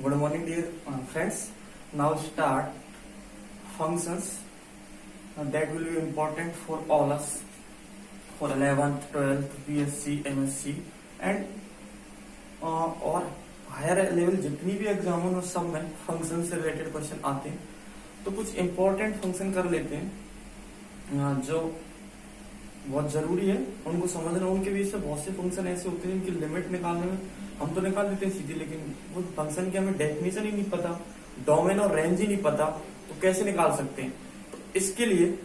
Good morning, dear friends. Now start functions that will be important for all us for 11th, 12th, BSc, MSc and और higher level जितनी भी exam हो सब में function से related question आते हैं। तो कुछ इंपॉर्टेंट फंक्शन कर लेते हैं जो बहुत जरूरी है उनको समझना। उनके बीच से बहुत से फंक्शन ऐसे होते हैं जिनकी लिमिट निकालने में हम तो निकाल देते हैं सीधी, लेकिन वो फंक्शन की हमें डेफिनेशन ही नहीं पता, डोमेन और रेंज ही नहीं पता, तो कैसे निकाल सकते हैं। तो इसके लिए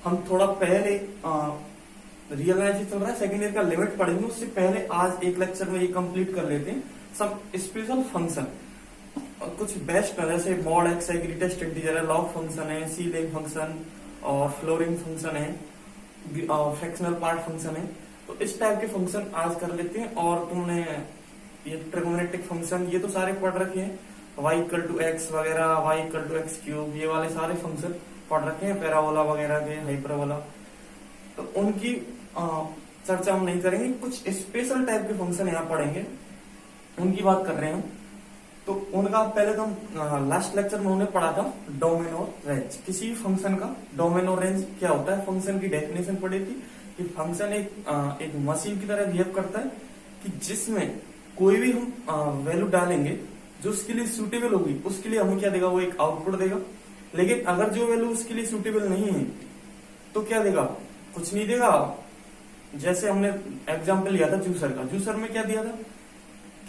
हम थोड़ा पहले रियलाइज चल रहा है सेकेंड ईयर का लिमिट पढ़ेंगे, उससे पहले आज एक लेक्चर में ये कंप्लीट कर लेते हैं सब स्पेशल फंक्शन। कुछ बेस्ट है जैसे मॉड एक्स है, ग्रेटेस्ट इंटीजर है, लॉग फंक्शन है, सीलिंग फंक्शन और फ्लोरिंग फंक्शन है, फ्रैक्शनल पार्ट फंक्शन है। तो इस टाइप के फंक्शन आज कर लेते हैं। और तुमने ये ट्रिगोनोमेट्रिक फंक्शन ये तो सारे पढ़ रखे हैं, y इक्वल टू एक्स वगैरह, y equal to x cube, ये वाले सारे फंक्शन पढ़ रखे हैं, पैराबोला वगैरह के, हाइपरबोला। तो उनकी चर्चा हम नहीं करेंगे, कुछ स्पेशल टाइप के फंक्शन यहाँ पढ़ेंगे, उनकी बात कर रहे हैं। तो उनका पहले तो हम लास्ट लेक्चर में उन्होंने पढ़ा था डोमेन और रेंज। किसी भी फंक्शन का डोमेन और रेंज क्या होता है, फंक्शन की डेफिनेशन पढ़ी थी कि फंक्शन एक मशीन की तरह बिहेव करता है कि जिसमें कोई भी हम वैल्यू डालेंगे जो उसके लिए सूटेबल होगी, उसके लिए हमें क्या देगा, वो एक आउटपुट देगा। लेकिन अगर जो वैल्यू उसके लिए सूटेबल नहीं है तो क्या देगा, कुछ नहीं देगा। जैसे हमने एग्जाम्पल लिया था जूसर का, जूसर में क्या दिया था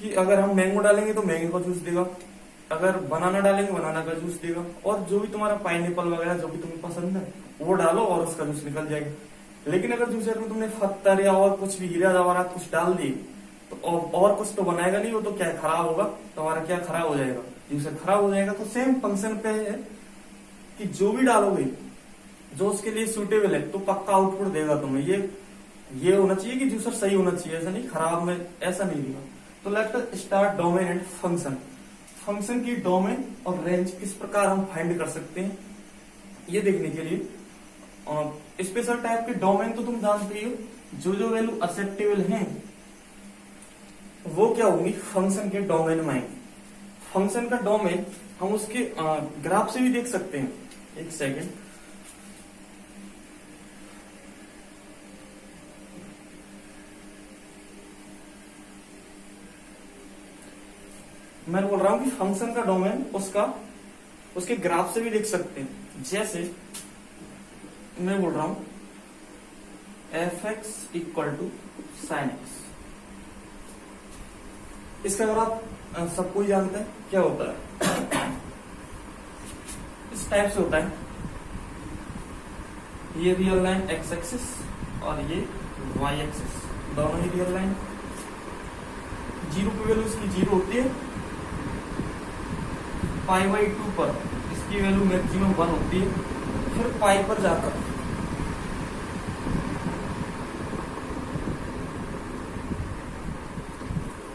कि अगर हम मैंगो डालेंगे तो मैंगो का जूस देगा, अगर बनाना डालेंगे बनाना का जूस देगा, और जो भी तुम्हारा पाइनएप्पल वगैरह जो भी तुम्हें पसंद है वो डालो और उसका जूस निकल जाएगा। लेकिन अगर जूसर में तुमने पत्थर या और कुछ भी हीरा जवाहरात कुछ डाल दिए तो और कुछ तो बनाएगा नहीं, वो तो क्या खराब होगा, तुम्हारा क्या खराब हो जाएगा, जूसर खराब हो जाएगा। तो सेम फंक्शन पे है कि जो भी डालोगे जो उसके लिए सूटेबल है तो पक्का आउटपुट देगा तुम्हें। ये होना चाहिए कि जूसर सही होना चाहिए, ऐसा नहीं खराब में ऐसा नहीं देगा। तो let us start domain and function. Function की डोमेन और रेंज किस प्रकार हम फाइंड कर सकते हैं ये देखने के लिए स्पेशल टाइप के डोमेन तो तुम जानते ही हो, जो वैल्यू एक्सेप्टेबल है वो क्या होगी फंक्शन के डोमेन में आएंगे। फंक्शन का डोमेन हम उसके ग्राफ से भी देख सकते हैं। एक सेकेंड, मैं बोल रहा हूं कि फंक्शन का डोमेन उसके ग्राफ से भी देख सकते हैं। जैसे मैं बोल रहा हूं f x equal to sine x, इसका अगर आप सब कोई जानते हैं क्या होता है, इस टाइप से होता है। ये रियल लाइन एक्स एक्सिस और ये वाई एक्सिस, दोनों ही रियल लाइन। जीरो की वैल्यू इसकी जीरो होती है, पाई बाई 2 पर इसकी वैल्यू मैक्सिमम 1 होती है। फिर पाई पर जाकर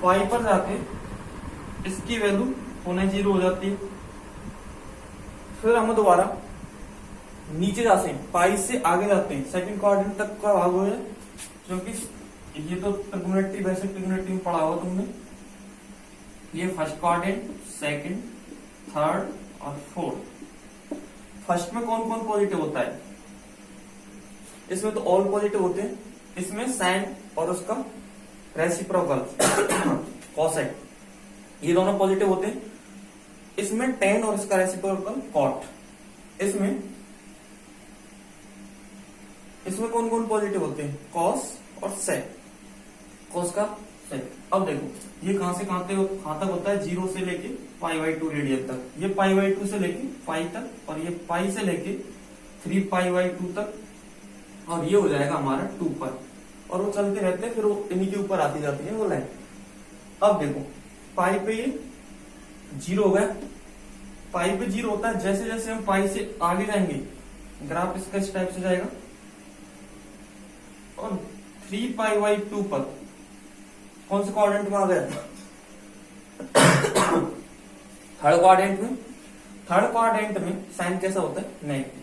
पाई पर जाके इसकी वैल्यू होने 0 हो जाती है। फिर हम दोबारा नीचे जाते हैं, पाई से आगे जाते हैं, सेकंड क्वाड्रेंट तक का भाग हो जाए, क्योंकि ये तो ट्रिगोनोमेट्री बेसिक ट्रिगोनोमेट्री में पढ़ा होगा तुमने। ये फर्स्ट क्वाड्रेंट, सेकंड, थर्ड और फोर्थ। फर्स्ट में कौन कौन पॉजिटिव होता है, इसमें तो ऑल पॉजिटिव होते हैं। इसमें साइन और उसका रेसिप्रोकल कॉसेक, ये दोनों पॉजिटिव होते हैं। इसमें टेन और इसका रेसिप्रोकल कॉट। इसमें कौन कौन पॉजिटिव होते हैं, कॉस और सेक, कॉस का सेक। अब देखो ये कहां से कहां तक होता है, 0 से लेके पाई बाई 2 रेडियन तक, ये पाई बाई 2 से लेके पाई तक, और ये पाई से लेके 3 पाई बाई 2 तक, और ये हो जाएगा हमारा 2 पर, और वो चलते रहते हैं, फिर वो इन्हीं के ऊपर आती जाती है वो लाइन। अब देखो पाई पे ये 0 हो गया, पाई पे 0 होता है। जैसे जैसे हम पाई से आगे जाएंगे ग्राफ इसका इस टाइप से जाएगा, और 3 पाई बाई 2 पर कौन से क्वाड्रेंट में आ गया, थर्ड क्वाड्रेंट में। थर्ड क्वाड्रेंट में साइन कैसा होता है, नेगेटिव।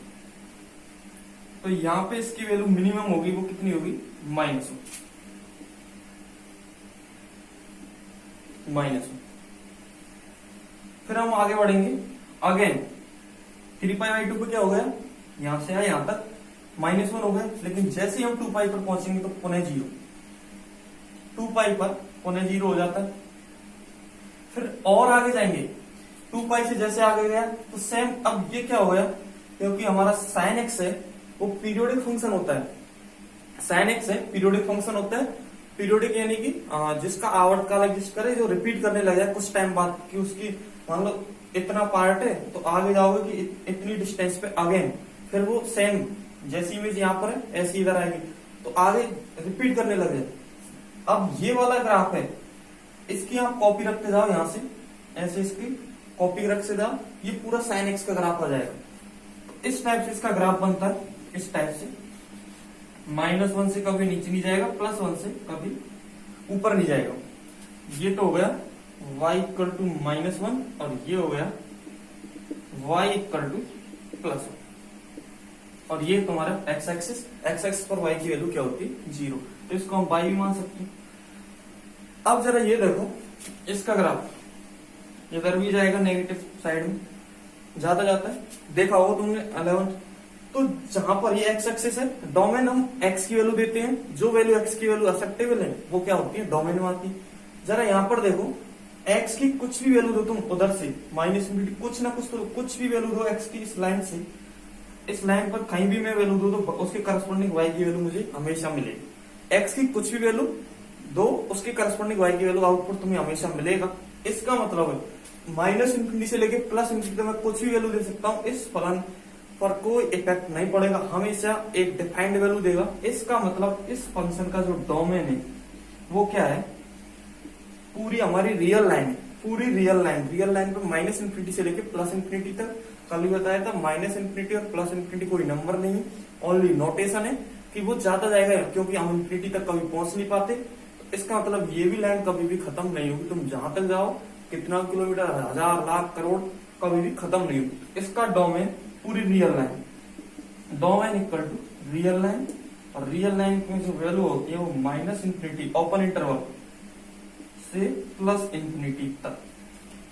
तो यहां पे इसकी वैल्यू मिनिमम होगी, वो कितनी होगी, -1। फिर हम आगे बढ़ेंगे अगेन 3π/2 पे क्या हो गया, यहां से यहां तक -1 हो गया, लेकिन जैसे ही हम 2π पर पहुंचेंगे तो पुनः 0, 2π पर पुनः 0 हो जाता है। फिर और आगे जाएंगे 2π से जैसे आगे गया तो सेम, अब ये क्या हो गया, क्योंकि हमारा sin x है वो पीरियोडिक फंक्शन होता है, sin x है पीरियोडिक फंक्शन होता है। पीरियोडिक यानी कि जिसका आवर्तकाल एग्जिस्ट करे, जो रिपीट करने लग जाए कुछ टाइम बाद, कि उसकी मान लो इतना पार्ट है तो आगे जाओगे कि इतनी डिस्टेंस पे अगेन फिर वो सेम जैसी इमेज यहाँ पर है ऐसी इधर आएगी, तो आगे रिपीट करने लग जाए। अब ये वाला ग्राफ है, इसकी आप कॉपी रखते जाओ, यहां से ऐसे इसकी कॉपी रख से जाओ, ये पूरा sin x का ग्राफ आ जाएगा। इस टाइप से इसका ग्राफ बनता है, इस टाइप से -1 से कभी नीचे नहीं जाएगा, +1 से कभी ऊपर नहीं जाएगा। ये तो हो गया y इक्वल टू -1 और ये हो गया y इक्वल टू +1, और ये तुम्हारा x एक्सिस, x एक्सिस पर y की वैल्यू क्या होती है 0, तो इसको हम y भी मान सकते हैं। अब जरा ये देखो इसका ग्राफ, इधर भी जाएगा नेगेटिव साइड में, ज्यादा जाता है, देखा हो तुमने 11। तो जहां पर ये x एक्सिस है, डोमेन हम x की वैल्यू देते हैं, जो वैल्यू x की वैल्यू एक्सेप्टेबल है वो क्या होती है डोमेन में आती है। जरा यहाँ पर देखो x की कुछ भी वैल्यू दो तुम उधर से -∞, कुछ ना कुछ तो कुछ भी वैल्यू दो x की, इस लाइन से इस लाइन पर कहीं भी मैं वैल्यू दो तो उसके करस्पॉन्डिंग y की वैल्यू मुझे हमेशा मिलेगी। x की कुछ भी वैल्यू दो, उसके करस्पॉन्डिंग y की वैल्यू आउटपुट तुम्हें हमेशा मिलेगा। इसका मतलब है -∞ से लेके +∞ तक मैं कुछ भी वैल्यू दे सकता हूँ, इस फलन पर कोई इफेक्ट नहीं पड़ेगा, हमेशा एक डिफाइंड वैल्यू देगा। इसका मतलब इस फंक्शन का जो डोमेन है वो क्या है, पूरी हमारी रियल लाइन है, पूरी रियल लाइन पे -∞ से लेके +∞ तक, कल भी बताया था -∞ और +∞ कोई नंबर नहीं, ओनली नोटेशन है कि वो ज्यादा जाएगा, क्योंकि हम ∞ तक कभी पहुंच नहीं पाते। इसका मतलब ये भी लाइन कभी भी खत्म नहीं होगी, तुम जहां तक जाओ, कितना किलोमीटर, 1000 लाख करोड़, कभी भी खत्म नहीं होगी। इसका डोमेन पूरी real line, domain equal to real line, और रियल लाइन में जो वैल्यू होती है वो -∞ ओपन इंटरवल से +∞ तक,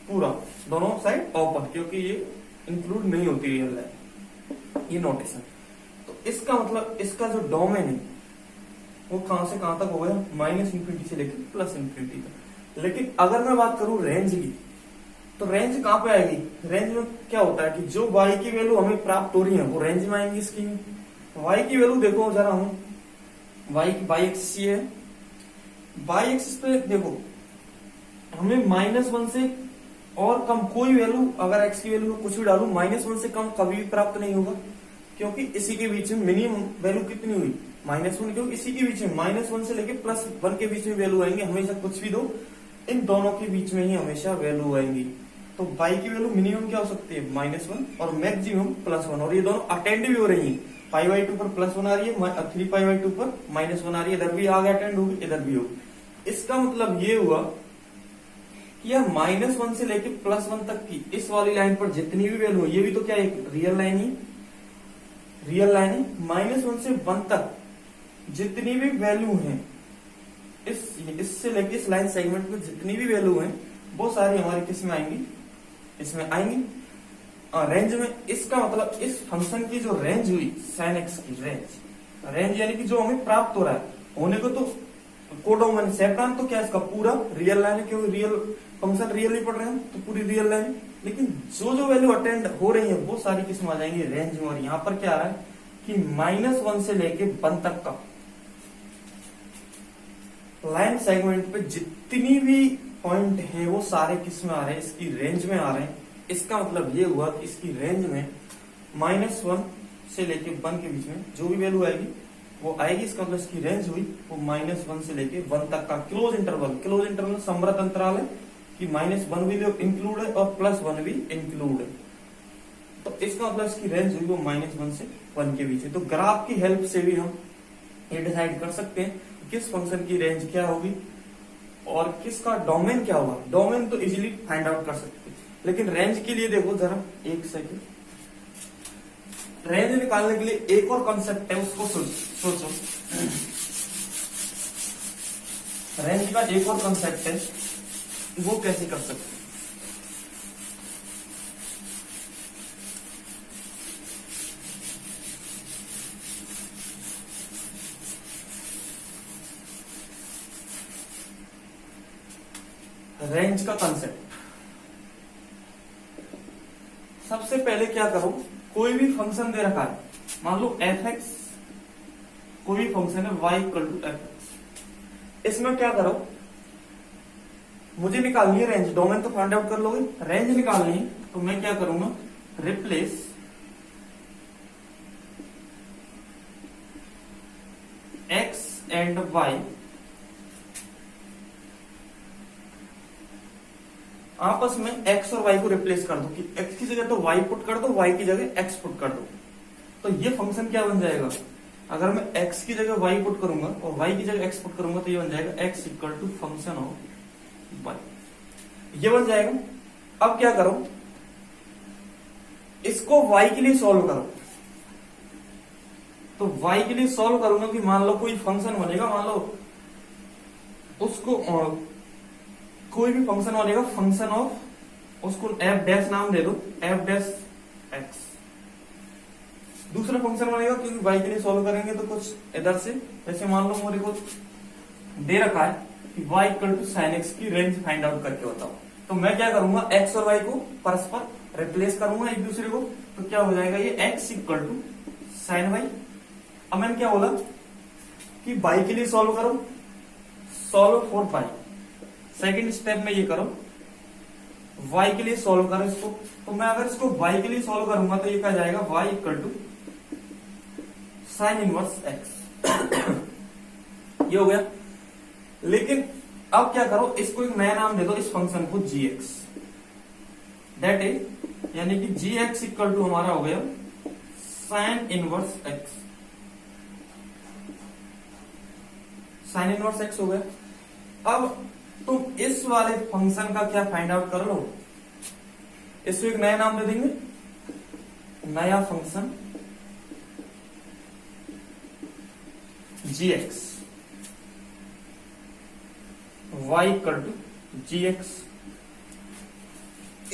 पूरा दोनों साइड ओपन, क्योंकि ये इंक्लूड नहीं होती रियल लाइन, ये नोटेशन। तो इसका मतलब इसका जो डोमेन है वो कहां से कहां तक हो गया, -∞ से लेकर +∞ तक। लेकिन अगर मैं बात करूं रेंज की, तो रेंज कहां पे आएगी, रेंज में क्या होता है कि जो y की वैल्यू हमें प्राप्त हो रही है वो रेंज में आएंगी। इसकी y की वैल्यू देखो जरा, हम y एक्सिस है, y एक्सिस पे देखो हमें -1 से और कम कोई वैल्यू, अगर x की वैल्यू में कुछ भी डालू, -1 से कम कभी भी प्राप्त नहीं होगा, क्योंकि इसी के बीच में मिनिमम वैल्यू कितनी हुई -1, क्योंकि इसी के बीच में -1 से लेके +1 के बीच में वैल्यू आएंगे, हमेशा कुछ भी दो इन दोनों के बीच में ही हमेशा वैल्यू आएंगी। तो y की वैल्यू मिनिमम क्या हो सकती है -1 और मैक्सिमम +1, और ये दोनों अटेंड भी हो रही है, π/2 पर +1 आ रही है, 3π/2 पर -1 आ रही है, इधर भी आगे अटेंड होगी, इधर भी होगी। इसका मतलब ये हुआ कि यह -1 से लेके +1 तक की इस वाली लाइन पर जितनी भी वैल्यू, ये भी तो क्या एक रियल लाइन ही, रियल लाइन है, -1 से 1 तक जितनी भी वैल्यू है, इससे लेके इस लाइन सेगमेंट में जितनी भी वैल्यू है वो सारी हमारी किस में आएंगी, इसमें आएंगी रेंज में। इसका मतलब इस फंक्शन की जो रेंज हुई sin x की रेंज यानी कि जो हमें प्राप्त हो रहा है, होने को तो कोडोमेन सेप्टान, तो क्या इसका पूरा रियल लाइन है, क्योंकि रियल फंक्शन रियल ही पढ़ रहे हैं तो पूरी रियल लाइन, लेकिन जो वैल्यू अटेंड हो रही है वो सारी किस में आ जाएंगी, रेंज में। और यहाँ पर क्या आ रहा है कि -1 से लेके 1 तक का लाइन सेगमेंट पे जितनी भी पॉइंट है वो सारे किस में आ रहे हैं, इसकी रेंज में आ रहे हैं। इसका मतलब ये हुआ कि इसकी रेंज में -1 से लेके 1 के बीच में जो भी वैल्यू आएगी वो आएगी। इसका मतलब इसकी रेंज हुई वो -1 से लेके 1 तक का क्लोज इंटरवल समृत अंतराल है कि -1 भी इंक्लूड है और +1 भी इंक्लूड है। तो इसका मतलब इसकी रेंज हुई वो -1 से 1 के बीच है। तो ग्राफ की हेल्प से भी हम ये डिसाइड कर सकते हैं किस फंक्शन की रेंज क्या होगी और किसका डोमेन क्या होगा। डोमेन तो इजीली फाइंड आउट कर सकते हैं, लेकिन रेंज के लिए देखो जरा एक सेकंड, रेंज निकालने के लिए एक और कॉन्सेप्ट है, उसको सोचो। रेंज का एक और कॉन्सेप्ट है, वो कैसे कर सकते हैं। रेंज का कंसेप्ट। सबसे पहले क्या करो, कोई भी फंक्शन दे रखा है, मान लो एफ एक्स, कोई भी फंक्शन है y equal to f x. इसमें क्या करो, मुझे निकालनी है रेंज, डोमेन तो फाइंड आउट कर लोगे, रेंज निकालनी है, तो मैं क्या करूंगा, रिप्लेस x एंड y, आपस में x और y को रिप्लेस कर दो कि x की जगह तो y पुट कर दो, y की जगह x पुट कर दो। तो ये फंक्शन क्या बन जाएगा, अगर मैं x की जगह y पुट करूंगा और y की जगह x पुट करूंगा तो ये बन जाएगा x equal to function of y, ये बन जाएगा। अब क्या करो, इसको y के लिए सॉल्व करो। तो y के लिए सॉल्व करूंगा कि मान लो कोई फंक्शन बनेगा, मान लो उसको कोई भी फंक्शन बनेगा, फंक्शन ऑफ, उसको एफ डैश नाम दे दो, एफ डैश एक्स। दूसरा फंक्शन बनेगा क्योंकि y के लिए सॉल्व करेंगे तो कुछ इधर से, जैसे मान लो मेरे को दे रखा है कि y equal to sine x की रेंज फाइंड आउट करके बताओ। तो मैं क्या करूंगा, x और y को परस्पर रिप्लेस करूंगा एक दूसरे को, तो क्या हो जाएगा ये x equal to sine y। अब मैंने क्या बोला कि y के लिए सॉल्व करो, solve for pi. Second step में ये करो, y के लिए सॉल्व करो इसको। तो मैं अगर इसको y के लिए सॉल्व करूंगा तो ये क्या जाएगा, y equal to sine inverse x। ये हो गया। लेकिन अब क्या करो, इसको एक नया नाम दे दो इस फंक्शन को gx, दैट इज यानी कि gx इक्वल टू हमारा हो गया sign inverse x, sign inverse x हो गया। अब तुम इस वाले फंक्शन का क्या फाइंड आउट कर लो, इसको एक नया नाम दे देंगे, नया function gx, y equal to gx।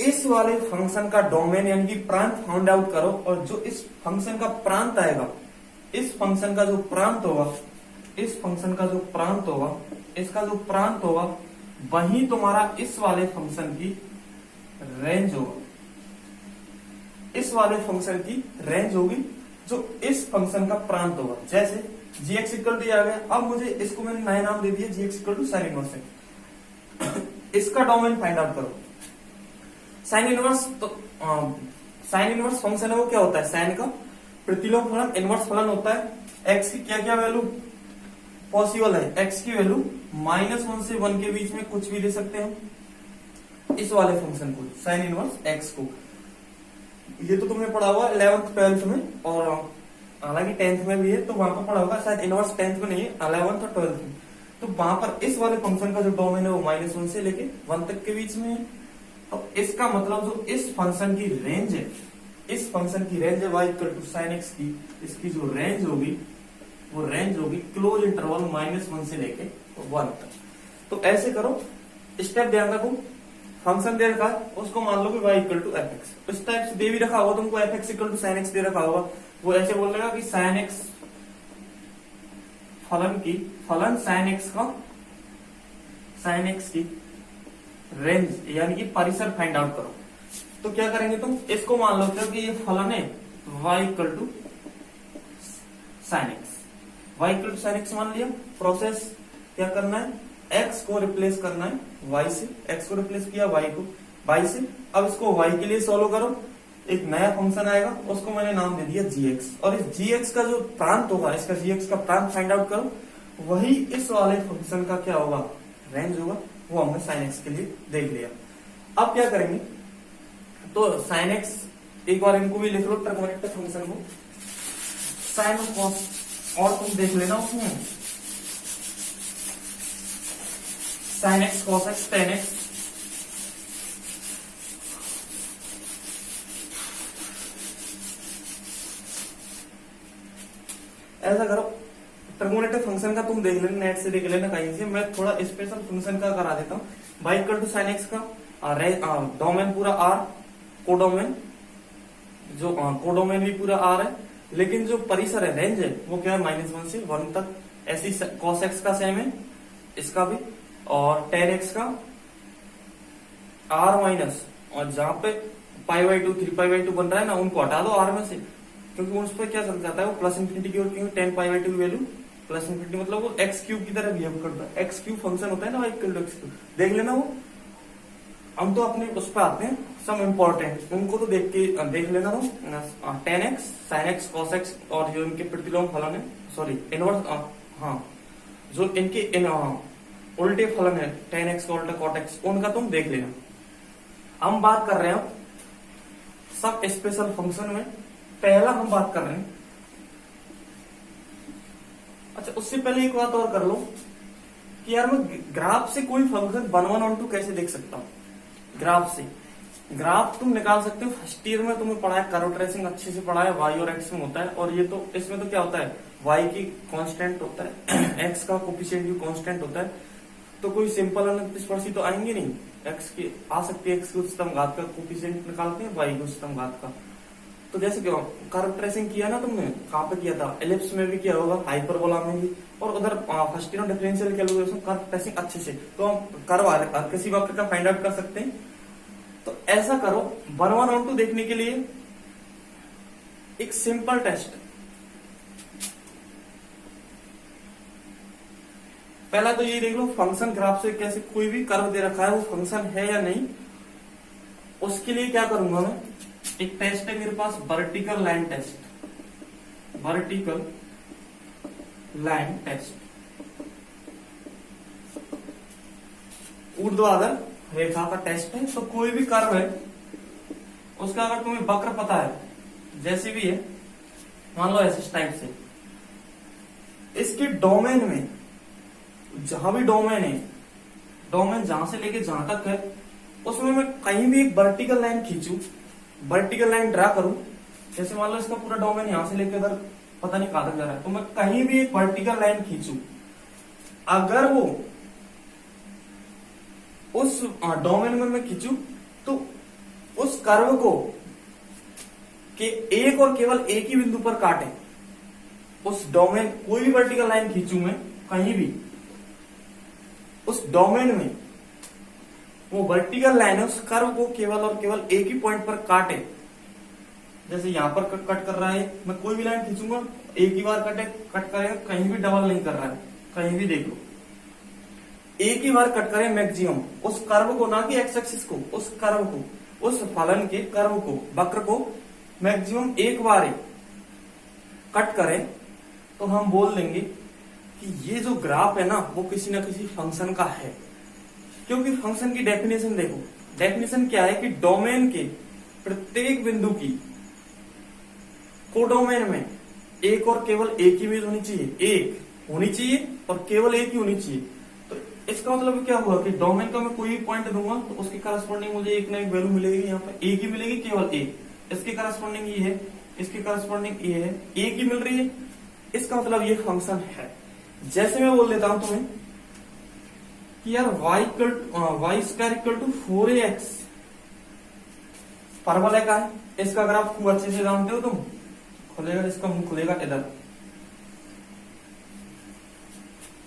इस वाले फंक्शन का डोमेन यानी कि प्रांत फाइंड आउट करो, और जो इस फंक्शन का प्रांत आएगा, इस फंक्शन का जो प्रांत होगा, इस फंक्शन का जो प्रांत होगा, इसका जो प्रांत होगा, वही तुम्हारा इस वाले फंक्शन की रेंज होगा। इस वाले फंक्शन की रेंज होगी जो इस फंक्शन का प्रांत होगा। जैसे gx इक्वल टू आ गया, अब मुझे इसको मैंने नया नाम दे दिया gx equal to sine inverse x. इसका डोमेन फाइंड आउट करो। साइन इनवर्स, तो साइन इनवर्स फंक्शन है वो क्या होता है, साइन का प्रतिलोम फलन, इनवर्स फलन होता है। x की क्या क्या वैल्यू पॉसिबल है, x की वैल्यू -1 से 1 के बीच में कुछ भी दे सकते हैं इस वाले फंक्शन को, साइन इनवर्स x को। ये तो तुमने पढ़ा हुआ 11th 12th में, और हालांकि 10th में भी है, तो वहां पर पढ़ा होगा, शायद इनवर्स 10th में नहीं है, 11th और 12th में। तो वहां पर इस वाले फंक्शन का जो डोमेन है वो -1 से लेके 1 तक के बीच में है। तो इसका मतलब जो इस फंक्शन की रेंज है, इस फंक्शन की रेंज है y equal to sine x की, इसकी जो रेंज होगी वो रेंज होगी क्लोज इंटरवल -1 से लेके 1 तक। तो ऐसे करो, स्टेप ध्यान रखो, फंक्शन दे रखा है उसको मान लो कि y equal to f x, इस टाइप से दे भी रखा होगा तुमको, f x equal to sine x दे रखा होगा, वो ऐसे बोल देगा कि साइन एक्स फलन साइन एक्स की रेंज यानी कि परिसर फाइंड आउट करो। तो क्या करेंगे तुम, इसको मान लो कि ये फलन है y equal to sine x, y equal to sine x मान लिया। प्रोसेस क्या करना है, x को रिप्लेस करना है y से, x को रिप्लेस किया y से। अब इसको y के लिए सॉल्व करो, एक नया फंक्शन आएगा, उसको मैंने नाम दे दिया gx, और इस gx का जो प्रांत होगा, इसका gx का प्रांत फाइंड आउट करो, वही इस वाले फंक्शन का क्या होगा, रेंज होगा। वो हमने साइन एक्स के लिए देख लिया। अब क्या करेंगे, तो साइन एक्स, एक बार इनको भी लिख लो ट्रिगोनोमेट्रिक फंक्शन को, साइन और कॉस, और तुम देख लेना उसमें sine x cos x ten x. ऐसा करो, ट्रिगोनोमेट्रिक फंक्शन का तुम देख लेना, नेट से देख लेना कहीं से, मैं थोड़ा स्पेशल फंक्शन का करा देता हूँ। y equal to sine x का डोमेन पूरा r, कोडोमेन, जो कोडोमेन भी पूरा r है, लेकिन जो परिसर है, रेंज है, वो क्या है -1 से 1 तक। ऐसी cos x का सेम है, इसका भी, और tan x का आर माइनस, और जहां पे पाई बाई टू 3π/2 बन रहा है ना, उनको हटा दो आर में से, क्योंकि उस पर क्या चल जाता है वो प्लस इन्फिनिटी की ओर, क्योंकि 10π/2 की वैल्यू प्लस इन्फिनिटी, मतलब वो एक्स क्यूब की तरह बिहेव करता है। एक्स क्यूब फंक्शन होता है ना, इक्वल टू एक्स क्यूब, देख लेना वो। हम तो अपने उस पर आते हैं सम इम्पोर्टेंट, उनको तो देख लेना वो। tan x sin x cos x और जो इनके प्रतिलोम फलन है, सॉरी इनवर्स, हाँ जो इनके उल्टे फलन है tan x का उल्टा cot x, उनका तुम देख लेना। हम बात कर रहे हैं सब स्पेशल फंक्शन में, पहला हम बात कर रहे हैं। अच्छा उससे पहले एक बात और कर लो कि यार मैं ग्राफ से कोई फंक्शन 1, 1 और 2 कैसे देख सकता हूं। ग्राफ से ग्राफ तुम निकाल सकते हो, फर्स्ट ईयर में तुम्हें पढ़ा है, कर्व ट्रेसिंग अच्छे से पढ़ा है, y और x में होता है। और ये तो इसमें तो क्या होता है, y की कांस्टेंट होता है, x का कोफिशिएंट भी कांस्टेंट होता है, तो कोई सिंपल अनंत स्पर्शी तो आएंगे नहीं। x की आ सकती है, x की उच्चतम घात का कोफिशिएंट निकालते हैं, y की उच्चतम घात का। तो जैसे क्यों कर्व ट्रेसिंग किया ना तुमने, कहाँ पे किया था, एलिप्स में भी किया होगा, हाइपरबोला में भी, और उधर first year differential calculation curve tracing अच्छे से, तो हम कर्व किसी वक्र का फाइंड आउट कर सकते हैं। तो ऐसा करो, 1, 1 और 2 देखने के लिए एक सिंपल टेस्ट। पहला तो ये देख लो फंक्शन ग्राफ से कैसे कोई भी कर्व दे रखा है वो फंक्शन है या नहीं। उसके लिए क्या करूंगा मैं, एक टेस्ट है मेरे पास, vertical line test, vertical line test, ऊर्ध्वाधर रेखा का टेस्ट है। तो कोई भी कर्व है उसका अगर तुम्हें वक्र पता है, जैसे भी है, मान लो ऐसे टाइप से, इसके डोमेन में, जहां भी डोमेन है, डोमेन जहां से लेके जहां तक है, उसमें मैं कहीं भी एक वर्टिकल लाइन खींचू, वर्टिकल लाइन ड्रा करूं, जैसे मान लो इसका पूरा डोमेन यहां से लेके उधर पता नहीं कहां तक जा रहा है, तो मैं कहीं भी एक वर्टिकल लाइन खींचू, अगर वो उस डोमेन में मैं खींचू तो उस कर्व को के एक और केवल एक ही बिंदु पर काटे, उस डोमेन, कोई भी वर्टिकल लाइन खींचू मैं कहीं भी, उस डोमेन में वो वर्टिकल लाइन है, उस कर्व को केवल और केवल एक ही पॉइंट पर काटे। जैसे यहां पर कट कर रहा है, मैं कोई भी लाइन खींचूंगा एक ही बार कट करेगा, कहीं भी डबल नहीं कर रहा है, कहीं भी देख लो, एक ही बार कट करे मैक्सिमम, उस कर्व को, ना कि एक्स एक्सिस को, उस कर्व को, उस फलन के कर्व को, वक्र को मैक्सिमम एक बार कट करे, तो हम बोल देंगे कि ये जो ग्राफ है ना वो किसी ना किसी फंक्शन का है। क्योंकि फंक्शन की डेफिनेशन देखो, डेफिनेशन क्या है कि डोमेन के प्रत्येक बिंदु की कोडोमेन में एक और केवल एक ही इमेज होनी चाहिए, एक होनी चाहिए और केवल एक ही होनी चाहिए। तो इसका मतलब क्या हुआ कि डोमेन का मैं कोई भी पॉइंट दूंगा तो उसके करस्पॉन्डिंग मुझे एक ना एक वैल्यू मिलेगी, यहाँ पे एक ही मिलेगी, केवल एक। इसके करस्पॉन्डिंग ये है, इसके करस्पॉन्डिंग ये है, एक ही मिल रही है, इसका मतलब ये फंक्शन है। जैसे मैं बोल देता हूं तुम्हें कि यार y² = 4ax परवलय का है, इसका ग्राफ खूब अच्छे से जानते हो तुम, खुलेगा, इसका मुंह खुलेगा इधर,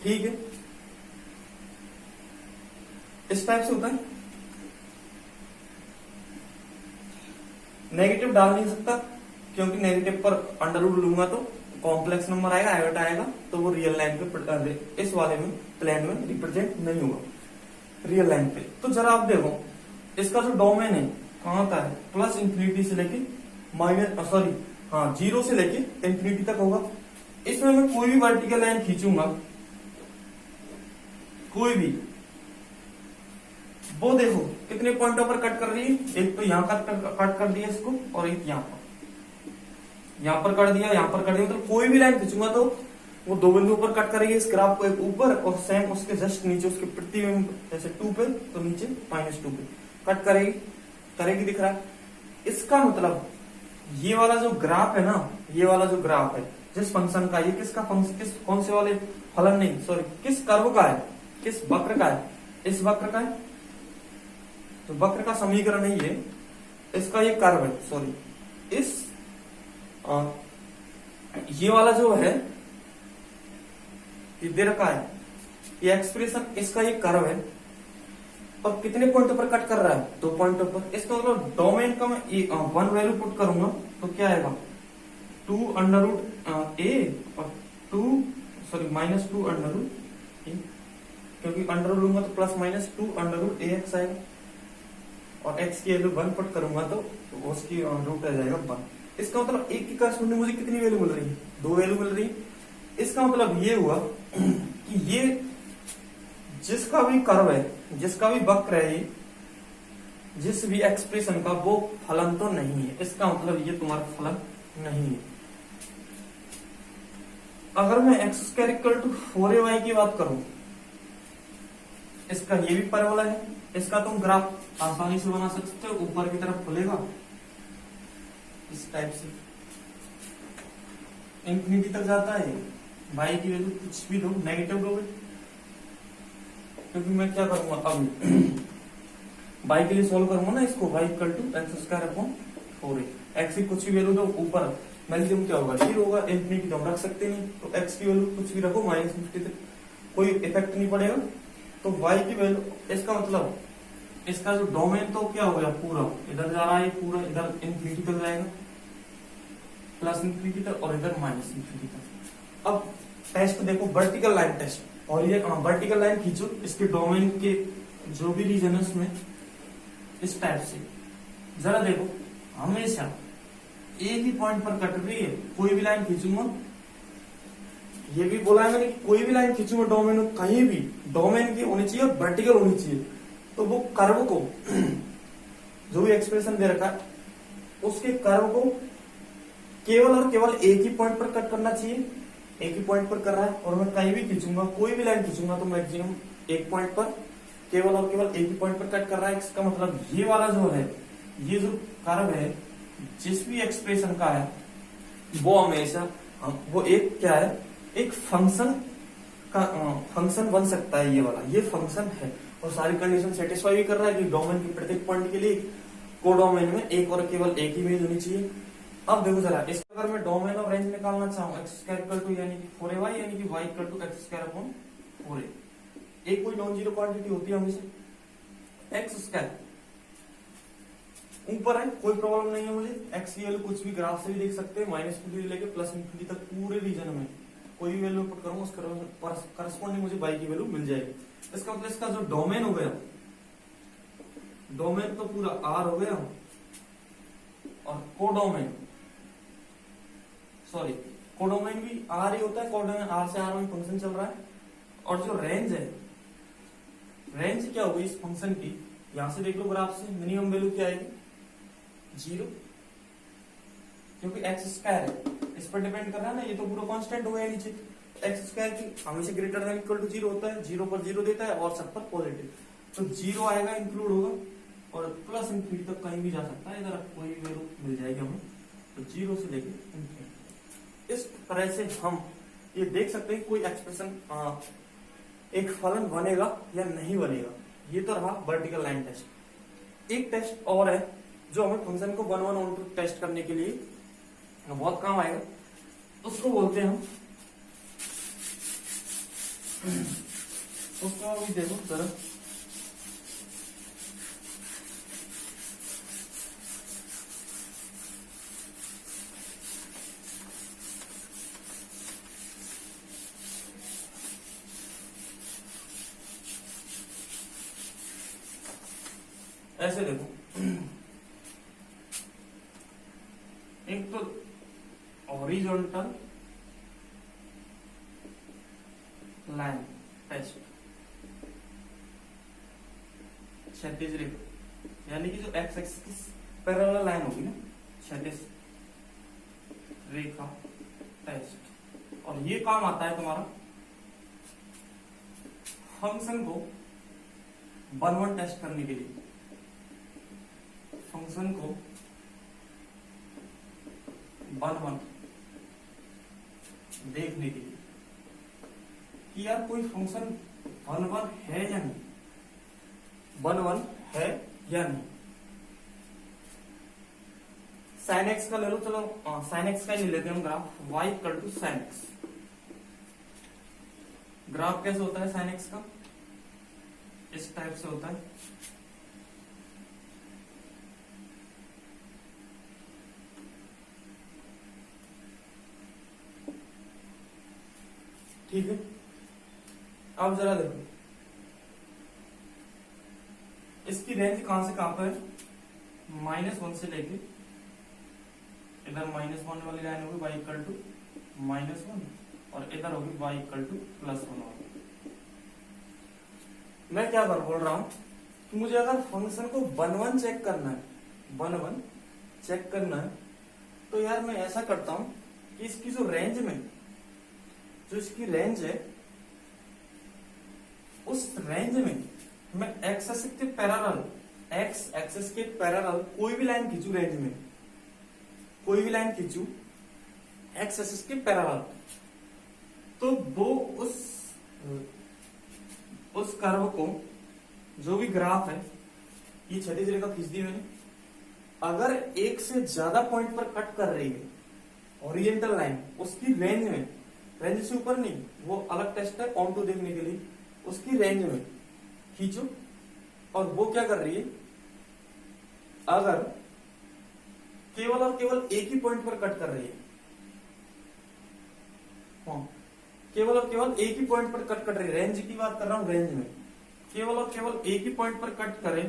ठीक है, इस टाइप से होता है। नेगेटिव डाल नहीं सकता क्योंकि नेगेटिव पर अंडर रूट लूंगा तो कॉम्प्लेक्स नंबर आएगा, आयोटा आएगा, तो वो रियल लाइन पे, इस वाले में प्लेन में रिप्रेजेंट नहीं होगा रियल लाइन पे। तो जरा आप देखो इसका जो डोमेन है कहां का है, प्लस इंफिनिटी से लेके माइनस, सॉरी हाँ 0 से लेके इंफिनिटी तक होगा। इसमें मैं कोई भी वर्टिकल लाइन खींचूंगा, कोई भी, वो देखो कितने पॉइंटों पर कट कर रही है, एक तो यहां कट कर दिया इसको, और एक यहां पर कर दिया, यहां पर कर दिया, मतलब कोई भी लाइन खींचूंगा तो वो दो बिंदुओं पर कट करेगी इस ग्राफ को, एक ऊपर और सेम उसके जस्ट नीचे, उसके प्रतिबिंब जैसे 2 पे तो नीचे -2 पे कट करेगी दिख रहा है। इसका मतलब ये वाला जो ग्राफ है ना, ये वाला जो ग्राफ है जिस फंक्शन का, ये किसका फंक्शन, कौन से वाले फलन नहीं, सॉरी किस कर्व का है, किस वक्र का है, इस वक्र का है। तो वक्र का समीकरण है ये, इसका ये कर्व है, सॉरी इस ये वाला जो है ये दे रखा है, ये एक्सप्रेशन, इसका ये कर्व है, और कितने पॉइंटों पर कट कर रहा है? 2 पॉइंटों पर। इसका मतलब डोमेन का मैं 1 वैल्यू पुट करूंगा तो क्या आएगा? 2 अंडर रूट ए और -2 अंडर रूट ए, क्योंकि अंडर रूट लूंगा तो प्लस माइनस 2 अंडर रूट ए एक्स आएगा, और एक्स की वैल्यू 1 पुट करूंगा तो उसकी रूट आ जाएगा 1। इसका मतलब एक की करस्पॉन्डिंग मुझे कितनी वैल्यू मिल रही है? 2 वैल्यू मिल रही है। इसका मतलब ये हुआ कि ये जिसका भी कर्व है, जिसका भी वक्र है, ये जिस भी एक्सप्रेशन का, वो फलन तो नहीं है। इसका मतलब ये तुम्हारा फलन नहीं है। अगर मैं x square equal to 4ay की बात करूं, इसका ये भी परवला है, इसका तुम ग्राफ आसानी से बना सकते हो। ऊपर की तरफ खुलेगा इस टाइप से, इंफिनिटी तक जाता है। y की वैल्यू कुछ भी दो, नेगेटिव दोगे, क्योंकि मैं क्या करूंगा अब y के लिए सोल्व करूंगा ना इसको, y equal to x square upon 4a। X की कुछ भी वैल्यू दो, ऊपर मैक्सिमम क्या होगा? 0 होगा। इंफिनिटी तो हम रख सकते नहीं, तो x की वैल्यू कुछ भी रखो, -50 तक कोई इफेक्ट नहीं पड़ेगा। तो y की वैल्यू, इसका मतलब इसका जो डोमेन तो क्या हो गया? पूरा इधर जा रहा है, पूरा इधर इंफिनिटी तक जाएगा, प्लस इंफिनिटी तक, और इधर -इंफिनिटी तक। अब टेस्ट देखो, वर्टिकल लाइन टेस्ट, और ये वर्टिकल लाइन खींचो इसके डोमेन के जो भी रीजन है उसमें, इस टाइप से जरा देखो, हमेशा एक ही पॉइंट पर कट रही है। कोई भी लाइन खींचूंगा, ये भी बोला है मैंने कि कोई भी लाइन खींचूंगा डोमेन में, कहीं भी डोमेन की होनी चाहिए और वर्टिकल होनी चाहिए। तो वो कर्व को जो भी एक्सप्रेशन दे रखा है, उसके कर्व को केवल और केवल एक ही पॉइंट पर कट करना चाहिए। एक ही पॉइंट पर कर रहा है, और मैं कहीं भी खींचूंगा, कोई भी लाइन खींचूंगा तो मैक्सिमम एक पॉइंट पर, केवल और केवल एक ही पॉइंट पर कट कर रहा है। इसका मतलब ये वाला जो है, ये जो कर्व है, जिस भी एक्सप्रेशन का है, वो हमेशा वो एक क्या है? एक फंक्शन का फंक्शन बन सकता है। ये वाला ये फंक्शन है, और सारी कंडीशन सेटिस्फाई भी कर रहा है कि डोमेन के प्रत्येक पॉइंट के लिए कोडोमेन में एक और केवल एक ही इमेज होनी चाहिए। अब देखो जरा, इसका अगर मैं डोमेन और रेंज निकालना चाहूँ, एक्स स्क्वायर इक्वल टू यानी कि 4ay, यानी कि y equal to x square upon 4a। एक कोई नॉन जीरो क्वांटिटी होती है हमेशा। एक्स स्क्वायर ऊपर है, कोई प्रॉब्लम नहीं है मुझे। एक्स की वैल्यू कुछ भी ग्राफ से भी देख सकते हैं, -50 से लेकर +∞ तक पूरे रीजन में कोई भी वैल्यू पुट करूंगा, उसका करस्पॉन्डिंग मुझे y की वैल्यू मिल जाएगी। इसका मतलब इसका जो डोमेन हो गया, डोमेन तो पूरा R हो गया, और कोडोमेन, सॉरी कोडोमेन भी R ही होता है। कोडोमेन R से R में फंक्शन चल रहा है। और जो रेंज है, रेंज क्या होगी इस फंक्शन की? यहां से देख लो ग्राफ से, मिनिमम वैल्यू क्या आएगी? 0, क्योंकि एक्स स्क्वायर है, इस पर डिपेंड कर रहा है ना, ये तो पूरा कांस्टेंट हो गया नीचे। एक्स स्क्वायर की हमेशा ग्रेटर देन इक्वल टू 0 होता है, 0 पर 0 देता है और सब पर पॉजिटिव, तो 0 आएगा, इंक्लूड होगा, और प्लस इंफिनिटी तक कहीं भी जा सकता है। इधर कोई भी वैल्यू मिल जाएगी हमें, तो 0 से लेकर इंफिनिटी। इस तरह से हम ये देख सकते हैं कोई एक्सप्रेशन एक फलन बनेगा या नहीं बनेगा। ये तो रहा वर्टिकल लाइन टेस्ट। एक टेस्ट और है जो हमें फंक्शन को 1/1 टेस्ट करने के लिए बहुत काम आएगा, उसको बोलते हैं हम, उसको अभी देखो जरा। ऐसे देखो, एक तो हॉरिजॉन्टल लाइन टेस्ट, क्षैतिज रेखा, यानी कि जो एक्स एक्सिस पैरेलल लाइन होगी ना, क्षैतिज रेखा टेस्ट। और ये काम आता है तुम्हारा फंक्शन को 1/1 टेस्ट करने के लिए, फंक्शन को 1/1 देखने के लिए कि यार कोई फंक्शन 1/1 है या नहीं, 1/1 है या नहीं। साइन एक्स का ले लो, चलो साइन एक्स का ही ले लेते हैं हम graph, y equal to sine x. Graph कैसे होता है साइन एक्स का? इस टाइप से होता है। ठीक है, अब जरा देखो इसकी रेंज कहां से कहां पर है, -1 से लेके इधर -1 वाली लाइन होगी y इक्वल टू -1 और इधर होगी y इक्वल टू +1। मैं क्या बोल रहा हूं कि मुझे अगर फंक्शन को 1 चेक करना है, 1 चेक करना है, तो यार मैं ऐसा करता हूं कि इसकी जो रेंज में जो इसकी रेंज है उस रेंज में मैं एक्स एक्सिस के पैरेलल, एक्स एक्सिस के पैरेलल कोई भी लाइन खींचू, रेंज में कोई भी लाइन खींचू एक्स एक्सिस के पैरेलल, तो वो उस कर्व को, जो भी ग्राफ है, ये क्षैतिज रेखा खींच दी मैंने, अगर एक से ज्यादा पॉइंट पर कट कर रही है ओरिएंटल लाइन, उसकी रेंज में, रेंज से ऊपर नहीं, वो अलग टेस्ट है ऑन टू देखने के लिए, उसकी रेंज में खींचो और वो क्या कर रही है, अगर केवल और केवल एक ही पॉइंट पर कट कर रही है, हाँ, केवल और केवल एक ही पॉइंट पर कट कर रही है, रेंज की बात कर रहा हूं, रेंज में केवल और केवल एक ही पॉइंट पर कट करे,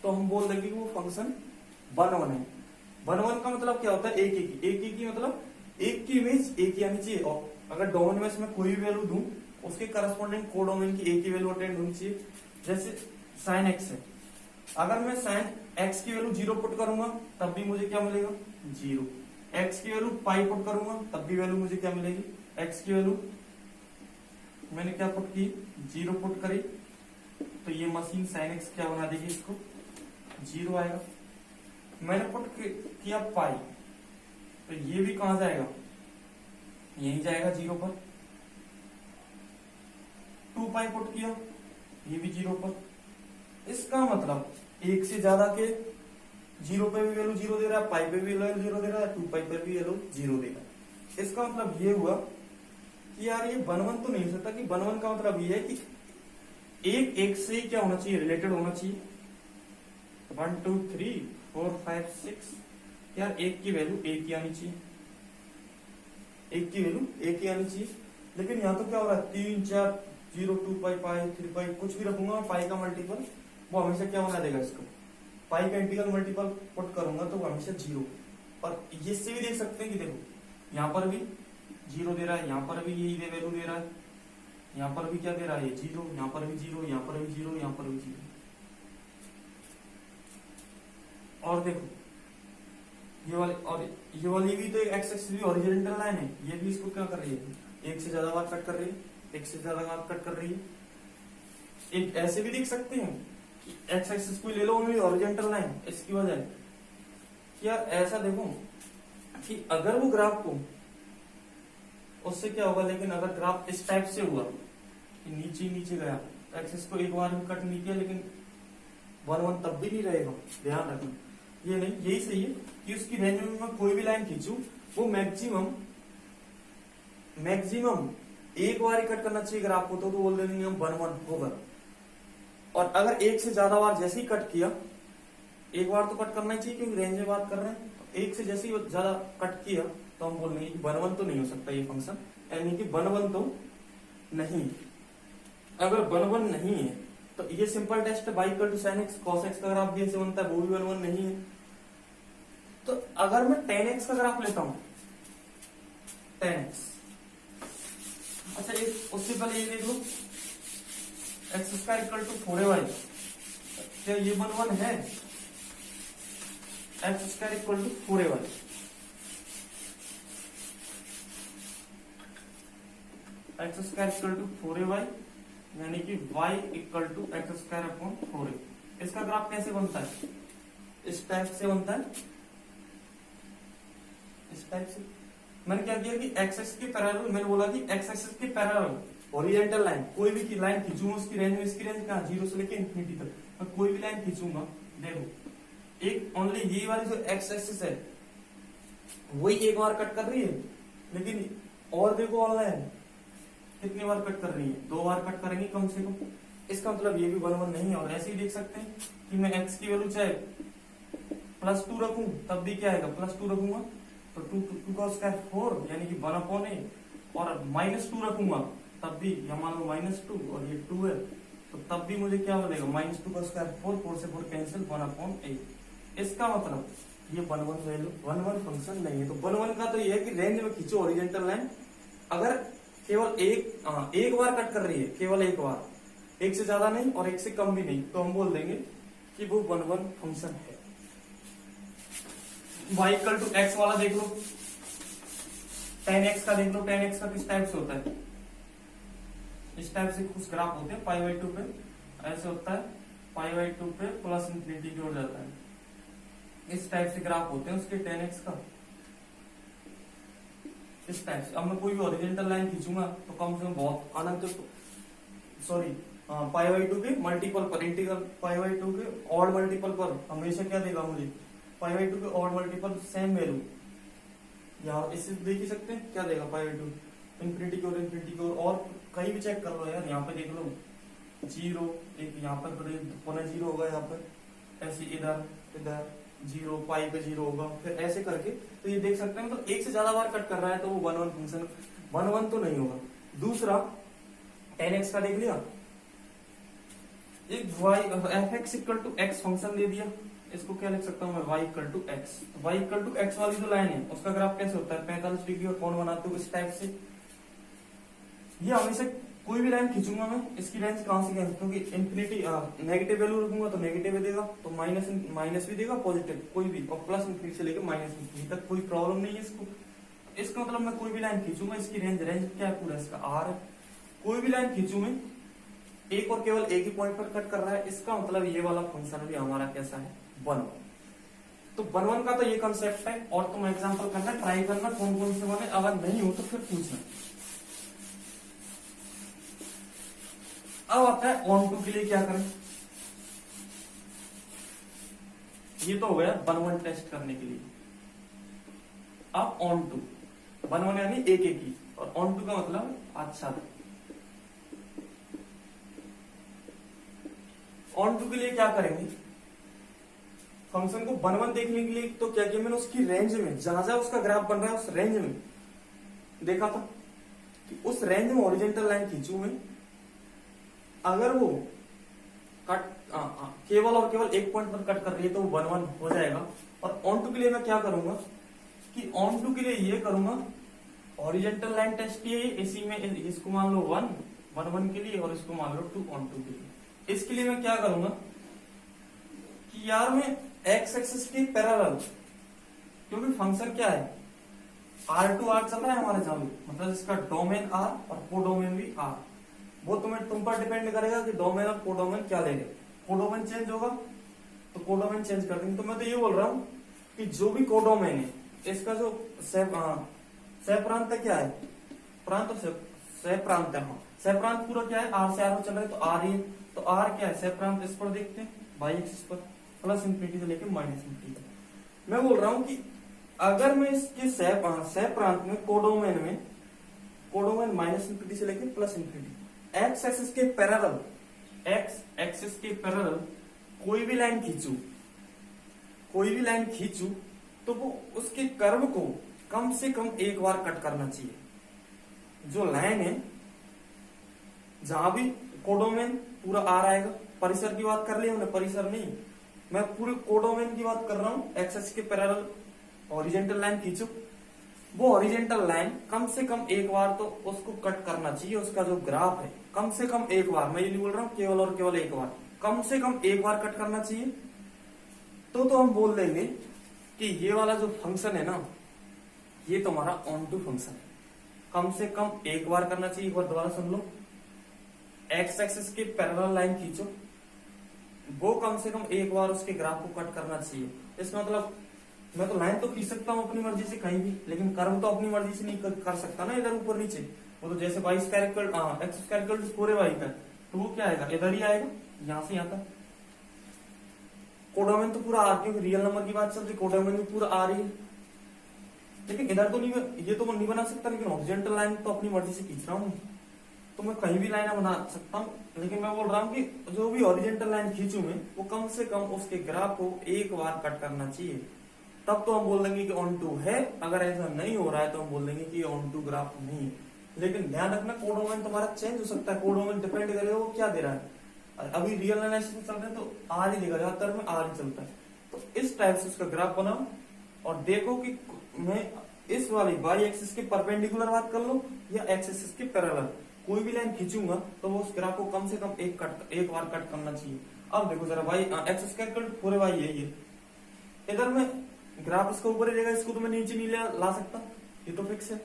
तो हम बोल देंगे कि वो फंक्शन 1 है। 1 का मतलब क्या होता है, एक ही मतलब एक की इमेज एक ही आनी चाहिए, और अगर डोमेन में मैं कोई वैल्यू दूं उसके करस्पॉन्डिंग कोडोमेन की एक ही वैल्यू अटेंड होनी चाहिए। जैसे साइन एक्स है, अगर मैं साइन एक्स की वैल्यू 0 पुट करूंगा तब भी मुझे क्या मिलेगा, 0। एक्स की वैल्यू पाई पुट करूंगा तब भी वैल्यू मुझे क्या मिलेगी, एक्स की वैल्यू मैंने क्या पुट की, 0 पुट करी, तो ये मशीन साइन एक्स क्या बना देगी, इसको 0 आएगा। मैंने पुट किया पाई, तो ये भी कहां जाएगा, यही जाएगा 0 पर। 2 पाई पुट किया, ये भी 0 पर। इसका मतलब एक से ज्यादा के 0 पे भी वैल्यू 0 दे रहा है, पाई पे भी वैल्यू 0 दे रहा है, 2 पाई पर भी वैल्यू 0 दे रहा है। इसका मतलब ये हुआ कि यार ये 1 तो नहीं हो सकता, कि 1 का मतलब ये है कि एक से ही क्या होना चाहिए, रिलेटेड होना चाहिए। 1 2 3 4 5 6, यार एक की वैल्यू एक ही आनी चाहिए, एक की वैल्यू एक ही आनी चाहिए। लेकिन यहाँ तो क्या हो रहा है, 3 4 0 2 पाई पाई 3 पाई कुछ भी रखूंगा, पाई का मल्टीपल वो हमेशा क्या बना देगा, इसको पाई का इंटीग्रल मल्टीपल पुट करूंगा तो वो हमेशा 0। और इससे भी देख सकते हैं कि देखो यहाँ पर भी 0 दे रहा है, यहाँ पर भी यही वैल्यू दे रहा है, यहाँ पर भी क्या दे रहा है, 0, यहाँ पर भी 0, यहाँ पर भी 0, यहाँ पर भी 0। और देखो ये वाली भी तो एक एक्स एक्सिस भी हॉरिजॉन्टल लाइन है, ये भी इसको क्या कर रही है, एक से ज्यादा बार कट कर रही है, एक से ज्यादा बार कट कर रही है। एक ऐसे भी देख सकते हैं कि एक्स एक्सिस को ले लो, ओनली हॉरिजॉन्टल लाइन, इसकी वजह कि यार ऐसा देखो कि अगर वो ग्राफ को, उससे क्या होगा, लेकिन अगर ग्राफ इस टाइप से हुआ कि नीचे नीचे गया, एक्सिस को एक बार भी कट नहीं किया, लेकिन 1 तब भी नहीं रहेगा, ध्यान रखना। ये नहीं, यही सही है कि उसकी रेंज में मैं कोई भी लाइन खींचू, वो मैक्सिमम एक बार ही कट करना चाहिए ग्राफ को, तो बोल देंगे हम 1 होगा। और अगर एक से ज्यादा बार जैसे ही कट किया, एक बार तो कट करना ही चाहिए क्योंकि रेंज में बात कर रहे हैं, तो एक से जैसे ही ज्यादा कट किया तो हम बोल देंगे 1 तो नहीं हो सकता ये फंक्शन, यानी कि 1 तो नहीं। अगर 1 नहीं है तो ये सिंपल टेस्ट है, y equal to sin x cos x का ग्राफ भी ऐसे बनता है, वो भी 1 नहीं है। तो अगर मैं tan x का ग्राफ लेता हूं, tan x, अच्छा एक उससे पहले ये देख लो, x square equal to 4ay, क्या ये 1 है, x square equal to 4ay, x square equal to 4ay, यानी कि y equal to x square upon 4a। इसका ग्राफ कैसे बनता है, इस टाइप से बनता है, इस टाइप से। मैंने क्या किया कि एक्स एक्सिस के पैरेलल, मैंने बोला कि एक्स एक्सिस के पैरेलल हॉरिजॉन्टल लाइन, कोई भी लाइन खींचूंगा उसकी रेंज में, इसकी रेंज कहां, 0 से लेके इंफिनिटी तक, मैं कोई भी लाइन खींचूंगा, देखो एक ओनली ये वाली जो एक्स एक्सिस है वही एक बार कट कर रही है, लेकिन और देखो ऑनलाइन कितनी बार कट कर रही है, 2 बार कट करेंगे कम से कम। इसका मतलब ये भी 1 1 नहीं है। और ऐसे ही देख सकते हैं कि मैं x की वैल्यू चाहे +2 रखूं तब भी क्या आएगा, +2 रखूंगा तो 2 का स्क्वायर 4 यानी कि 1/8, और -2 रखूंगा तब भी, या मान लो -2 और ये 2 है तो तब भी मुझे क्या मिलेगा, -2 का स्क्वायर 4, 4 से 4 कैंसिल, 1/8। इसका मतलब ये 1 1 वैल्यू 1 1 फंक्शन नहीं है। तो 1 1 का तो ये है कि रेंज में खींचो ओरिजेंटल लाइन, अगर केवल एक बार कट कर रही है, केवल एक बार, एक से ज्यादा नहीं और एक से कम भी नहीं, तो हम बोल देंगे कि वो 1 1 फंक्शन है। y = x वाला देख लो, tan x का देख लो, tan x का किस टाइप से होता है, इस टाइप से कुछ ग्राफ होते हैं π/2 पे, ऐसे होता है π/2 पे +∞ की ओर जाता है, इस टाइप से ग्राफ होते हैं उसके tan x का, इस टाइप से। अब मैं कोई भी ओरिजेंटल लाइन खींचूंगा तो कम से कम बहुत अनंत, सॉरी π/2 के मल्टीपल पर, इंटीग्रल π/2 के ऑड मल्टीपल पर हमेशा क्या देगा मुझे, π/2 के ऑड मल्टीपल सेम वैल्यू, यहाँ इससे देख ही सकते हैं क्या देगा π/2, इन्फिनिटी की ओर, और कहीं भी चेक कर लो यार, यहाँ पे देख लो 0, एक यहाँ पर पुनः 0 होगा, यहाँ पर ऐसे इधर 0, पाई पे 0 होगा, फिर ऐसे करके, तो ये देख सकते हैं मतलब एक से ज्यादा बार कट कर रहा है तो वो 1 1 फंक्शन 1 1 तो नहीं होगा। दूसरा tan x का देख लिया, एक f(x = x) फंक्शन दे दिया, इसको क्या लिख सकता हूँ मैं, y = x। y = x वाली जो लाइन है उसका ग्राफ कैसे होता है, 45 डिग्री और कोण बनाते हो इस टाइप से। ये हमेशा कोई भी लाइन खींचूंगा मैं, इसकी रेंज कहां से कहें, क्योंकि इन्फिनिटी नेगेटिव वैल्यू रखूंगा तो नेगेटिव देगा, तो माइनस भी देगा, पॉजिटिव कोई भी, और +∞ से लेकर -∞ तक कोई प्रॉब्लम नहीं है इसको। इसका मतलब मैं कोई भी लाइन खींचूंगा, इसकी रेंज क्या है, पूरा इसका R है। कोई भी लाइन खींचू मैं, एक और केवल एक ही पॉइंट पर कट कर रहा है, इसका मतलब ये वाला फंक्शन भी हमारा कैसा है, 1 1। तो 1 1 का तो ये कंसेप्ट है, और तुम एग्जाम्पल करना, ट्राई करना कौन कौन से बने, अगर नहीं हो तो फिर पूछना। अब आता है ऑन टू के लिए क्या करें, ये तो हो गया 1 1 टेस्ट करने के लिए। अब ऑन टू 1 1 यानी एक एक ही, और ऑन टू का मतलब अच्छा, ऑन टू के लिए क्या करेंगे, फंक्शन को 1 1 देखने के लिए तो क्या किया मैंने, उसकी रेंज में जहां जहां उसका ग्राफ बन रहा है उस रेंज में देखा था कि उस रेंज में ओरिजेंटल लाइन खींचू मैं, अगर वो कट केवल और केवल एक पॉइंट पर कट कर रही है तो वो 1 1 हो जाएगा। और ऑन टू के लिए मैं क्या करूंगा कि ऑन टू के लिए ये करूंगा, ओरिजेंटल लाइन टेस्ट किए इसी में, इसको मान लो 1 1 के लिए, और इसको मान लो 2 ऑन टू के लिए। इसके लिए मैं क्या करूंगा कि यार मैं x एक्सिस के पैरेलल, क्योंकि फंक्शन क्या है R टू R चल रहा है हमारे जहां, मतलब इसका डोमेन R और कोडोमेन भी R, वो तुम पर डिपेंड करेगा कि डोमेन और कोडोमेन क्या लेंगे। कोडोमेन चेंज होगा तो कोडोमेन चेंज कर देंगे। तो मैं तो ये बोल रहा हूं कि जो भी कोडोमेन है, इसका जो सह प्रांत क्या है, प्रांत और सह प्रांत है, हाँ सह प्रांत पूरा क्या है, R से R चल रहा है तो R ही है, तो R क्या है, सह प्रांत इस पर देखते हैं, y एक्सिस पर +∞ से लेकर -∞ तक। मैं बोल रहा हूं कि अगर मैं इसके सह प्रांत में कोडोमेन -∞ से लेकर +∞, x एक्सिस के पैरेलल, x एक्सिस के पैरेलल कोई भी लाइन खींचू तो वो उसके कर्व को कम से कम एक बार कट करना चाहिए। जो लाइन है जहां भी कोडोमेन पूरा आ आएगा, परिसर की बात कर ली हमने, परिसर नहीं, मैं पूरे कोडोमेन की बात कर रहा हूं, एक्सेस के पैरेलल ओरिजेंटल लाइन खींचो, वो ओरिजेंटल लाइन कम से कम एक बार तो उसको कट करना चाहिए, उसका जो ग्राफ है कम से कम एक बार, मैं ये नहीं बोल रहा हूं केवल और केवल एक बार, कम से कम एक बार कट करना चाहिए। तो हम बोल देंगे कि ये वाला जो फंक्शन है ना, ये तुम्हारा ऑन टू फंक्शन है, कम से कम एक बार करना चाहिए। एक बार दोबारा सुन लो, एक्स एक्सिस के पैरेलल लाइन खींचो, वो कम से कम एक बार उसके ग्राफ को कट करना चाहिए। इसका मतलब मैं तो लाइन तो खींच सकता हूँ अपनी मर्जी से कहीं भी, लेकिन कर्व तो अपनी मर्जी से नहीं कर सकता ना, इधर ऊपर नीचे। वो तो जैसे y square x square 4ay का, तो वो क्या आएगा, इधर ही आएगा, यहां से यहां तक। कोडोमेन तो पूरा आर, क्योंकि रियल नंबर की बात चल रही, कोडोमेन भी पूरा आ रही है, लेकिन इधर तो नहीं, ये तो नहीं बना सकता, लेकिन ओरिजेंटल लाइन तो अपनी मर्जी से खींच रहा हूँ। तो मैं कहीं भी लाइन बना सकता हूँ, लेकिन मैं बोल रहा हूँ कि जो भी हॉरिजॉन्टल लाइन खींचू मैं, वो कम से कम उसके ग्राफ को एक बार कट करना चाहिए, तब तो हम बोल देंगे कि ऑन टू है। अगर ऐसा नहीं हो रहा है तो हम बोल देंगे कि ऑन टू ग्राफ नहीं है। लेकिन ध्यान रखना, कोडोमेन तुम्हारा चेंज हो सकता है, कोडोमेन डिपेंड करेगा वो क्या दे रहा है। अभी रियल एनालिसिस में चल रहे हैं तो आर ही देगा, ज्यादातर में आर ही चलता है। तो इस टाइप से उसका ग्राफ बनाओ और देखो कि मैं इस वाली वाई एक्सिस के परपेंडिकुलर बात कर लो या एक्स एक्सिस के पैरेलल, कोई भी लाइन खींचूंगा तो वो उस ग्राफ को कम से कम एक बार कट करना चाहिए। अब देखो जरा, वाई एक्सिस का पूरे वाई है ये, इधर में ग्राफ इसका ऊपर ही रहेगा, इसको तो मैं नीचे नहीं ला सकता, ये तो फिक्स है।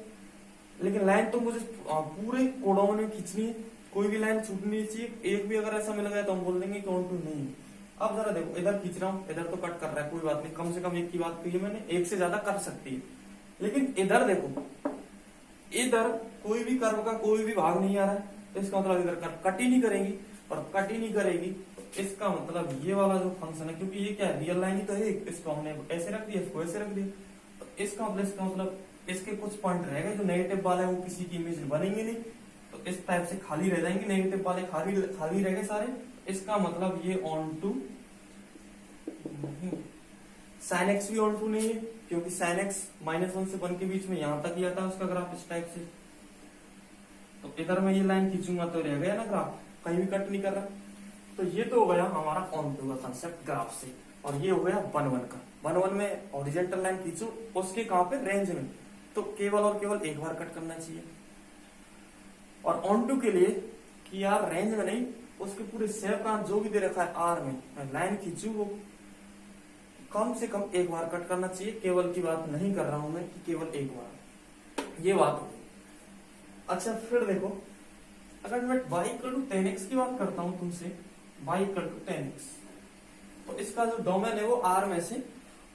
लेकिन लाइन तो मुझे पूरे कोडोमेन में खींचनी है, कोई भी लाइन छूटनी नहीं चाहिए। एक भी अगर ऐसा मिल गया तो हम बोल देंगे कि ऑन टू नहीं है। अब जरा देखो, इधर खींच रहा हूँ, इधर तो कट कर रहा है, कोई बात नहीं, कम से कम एक की बात कही है मैंने, एक से ज्यादा कर सकती है। लेकिन इधर देखो, इधर कोई भी कर्व का कोई भी भाग नहीं आ रहा है, तो इसका मतलब इधर कट ही नहीं करेंगी, और कट ही नहीं करेगी तो इसका मतलब ये वाला जो फंक्शन है, क्योंकि ये क्या है, रियल लाइन ही तो है, इसको हमने ऐसे रख दिया, इसको ऐसे रख दिया, तो इसका मतलब इसके कुछ पॉइंट रहेगा जो नेगेटिव वाले हैं, वो किसी की इमेज बनेंगे नहीं, तो इस टाइप से खाली रह जाएंगे, नेगेटिव वाले खाली रह गए सारे। इसका मतलब ये ऑन टू नहीं, साइन एक्स भी ऑन टू नहीं है, क्योंकि साइन एक्स -1 से 1 के बीच में यहां तक ही आता है उसका ग्राफ इस टाइप से। तो इधर मैं ये लाइन खींचूंगा तो रह गया ना ग्राफ, कहीं भी कट नहीं कर रहा। तो ये तो हो गया हमारा ऑन टू का कंसेप्ट ग्राफ से, और ये हो गया 1-1 का। 1-1 में हॉरिजॉन्टल लाइन खींचो, उसके कहां पे, रेंज में, तो केवल और केवल एक बार कट करना चाहिए। और ऑन टू के लिए कि यार रेंज में नहीं, उसके पूरे शेप का जो भी दे रखा है आर में, मैं लाइन खींचू वो कम से कम एक बार कट करना चाहिए। केवल की बात नहीं कर रहा हूं मैं कि केवल एक बार, ये बात होगी। अच्छा फिर देखो, अगर मैं y=10x की बात करता हूं तुमसे, y=10x, तो इसका जो डोमेन है वो r में से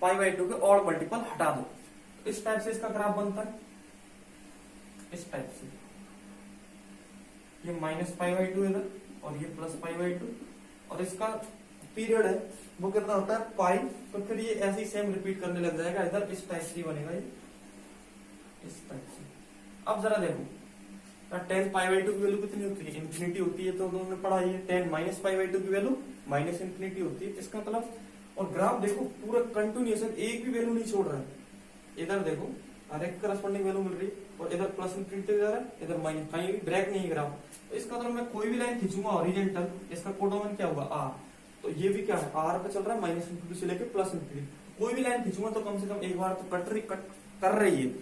π/2 के और मल्टीपल हटा दो, तो इस टाइप से इसका ग्राफ बनता है, इस टाइप से, ये -π/2 इधर और ये +π/2, और इसका पीरियड है वो कितना होता है पाई, तो फिर ये ऐसे ही सेम रिपीट करने लग जाएगा, इधर इस टाइप से बनेगा ये, इस टाइप से। अब जरा देखो, 10 π/2 की वैल्यू कितनी होती है, इन्फिनिटी होती है, तो उन्होंने पढ़ा है 10 -π/2 की वैल्यू -इन्फिनिटी होती है, इसका मतलब। और ग्राफ देखो पूरा कंटिन्यूएशन, एक भी वैल्यू नहीं छोड़ रहा है, इधर देखो हर एक करस्पॉन्डिंग वैल्यू मिल रही है, और इधर +इन्फिनिटी तक जा रहा है, इधर माइनस, कहीं भी ब्रेक नहीं है ग्राफ। तो इसका मतलब मैं कोई भी लाइन खींचूंगा हॉरिजॉन्टल, इसका कोडोमेन क्या होगा आर, तो ये भी क्या है आर पे चल रहा है, -इन्फिनिटी से लेके +इन्फिनिटी। कोई भी लाइन खींचूंगा तो कम से कम एक बार तो कट कर रही है।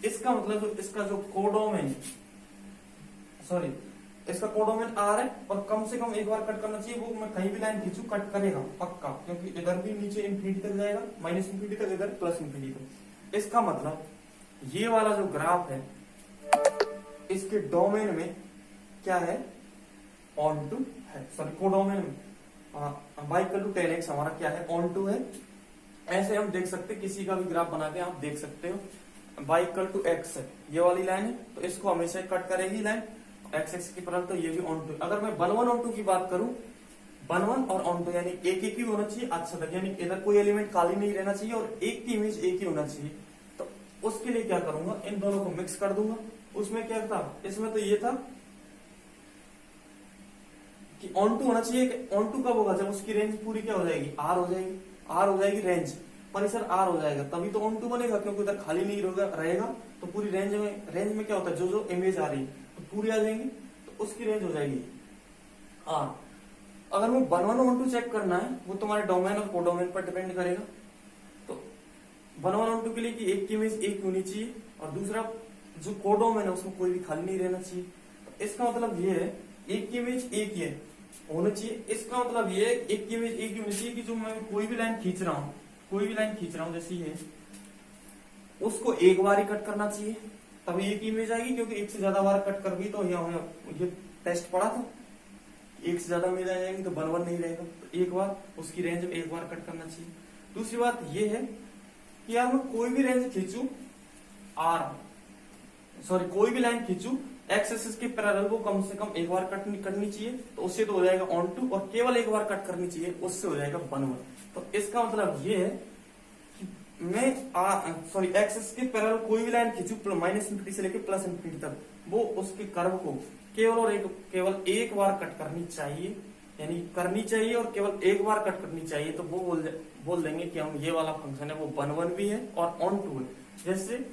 इसका मतलब इसका जो कोडोमेन, सॉरी, इसका कोडोमेन आर है, और कम से कम एक बार कट करना चाहिए। वो मैं कहीं भी लाइन खींचू कट करेगा पक्का, क्योंकि इधर भी नीचे इन्फिनिटी तक जाएगा, -इन्फिनिटी तक, इधर +इन्फिनिटी तक। इसका मतलब ये वाला जो ग्राफ है, इसके डोमेन में क्या है, ऑन टू है, सॉरी कोडोमेन में y=10x हमारा क्या है, ऑन टू है। ऐसे हम देख सकते, किसी का भी ग्राफ बना के आप देख सकते हो, y=x है, ये वाली लाइन है, तो इसको हमेशा कट करेगी लाइन x की परल, तो ये भी ऑन टू। अगर मैं 1-1 ऑन टू की बात करूं, 1-1 और ऑन टू यानी एक ही होना चाहिए अच्छा तक, यानी इधर कोई एलिमेंट खाली नहीं रहना चाहिए और एक की इमेज एक ही होना चाहिए। तो उसके लिए क्या करूंगा, इन दोनों को मिक्स कर दूंगा। उसमें क्या था, इसमें तो ये था कि ऑन टू होना चाहिए, ऑन टू कब होगा, जब उसकी रेंज पूरी क्या हो जाएगी, आर हो जाएगी, आर हो जाएगी रेंज, परिसर आर हो जाएगा, तभी तो ऑन टू बनेगा, क्योंकि उधर खाली नहीं रहेगा, तो पूरी रेंज में क्या होता है, जो इमेज आ रही है तो पूरी आ जाएंगी, तो उसकी रेंज हो जाएगी आर। अगर मैं 1-1 ऑन टू चेक करना है, वो तुम्हारे डोमेन और कोडोमेन पर डिपेंड करेगा। तो 1-1 ऑन टू के लिए कि एक की इमेज एक होनी चाहिए, और दूसरा जो कोडोमेन है उसमें कोई भी खाली नहीं रहना चाहिए। तो इसका मतलब ये है, एक की इमेज एक ही है होना चाहिए। इसका मतलब ये है, एक की इमेज एक ही होनी चाहिए कि जो मैं कोई भी लाइन खींच रहा हूँ, जैसे ये, उसको एक बार ही कट करना चाहिए, तभी एक इमेज आएगी। क्योंकि एक से ज्यादा बार कट कर गई तो ये टेस्ट पड़ा था, एक से ज्यादा इमेज आ जाएंगी तो 1-1 नहीं रहेगा, तो एक बार उसकी रेंज में एक बार कट करना चाहिए। दूसरी बात ये है कि यार मैं कोई भी रेंज खींचू कोई भी लाइन खींचू एक्स एक्सिस के पैरेलल, वो कम से कम एक बार कट करनी चाहिए, तो उससे तो हो जाएगा ऑन टू, और केवल एक बार कट करनी चाहिए, उससे हो जाएगा 1-1। तो इसका मतलब ये है कि मैं एक्स एक्सिस के पैरेलल कोई भी लाइन खींचू -इन्फिनिटी से लेके +इन्फिनिटी तक, वो उसके कर्व को केवल एक बार कट करनी चाहिए, यानी करनी चाहिए और केवल एक बार कट करनी चाहिए, तो वो बोल देंगे कि हम ये वाला फंक्शन है वो 1 भी है और ऑन टू है। जैसे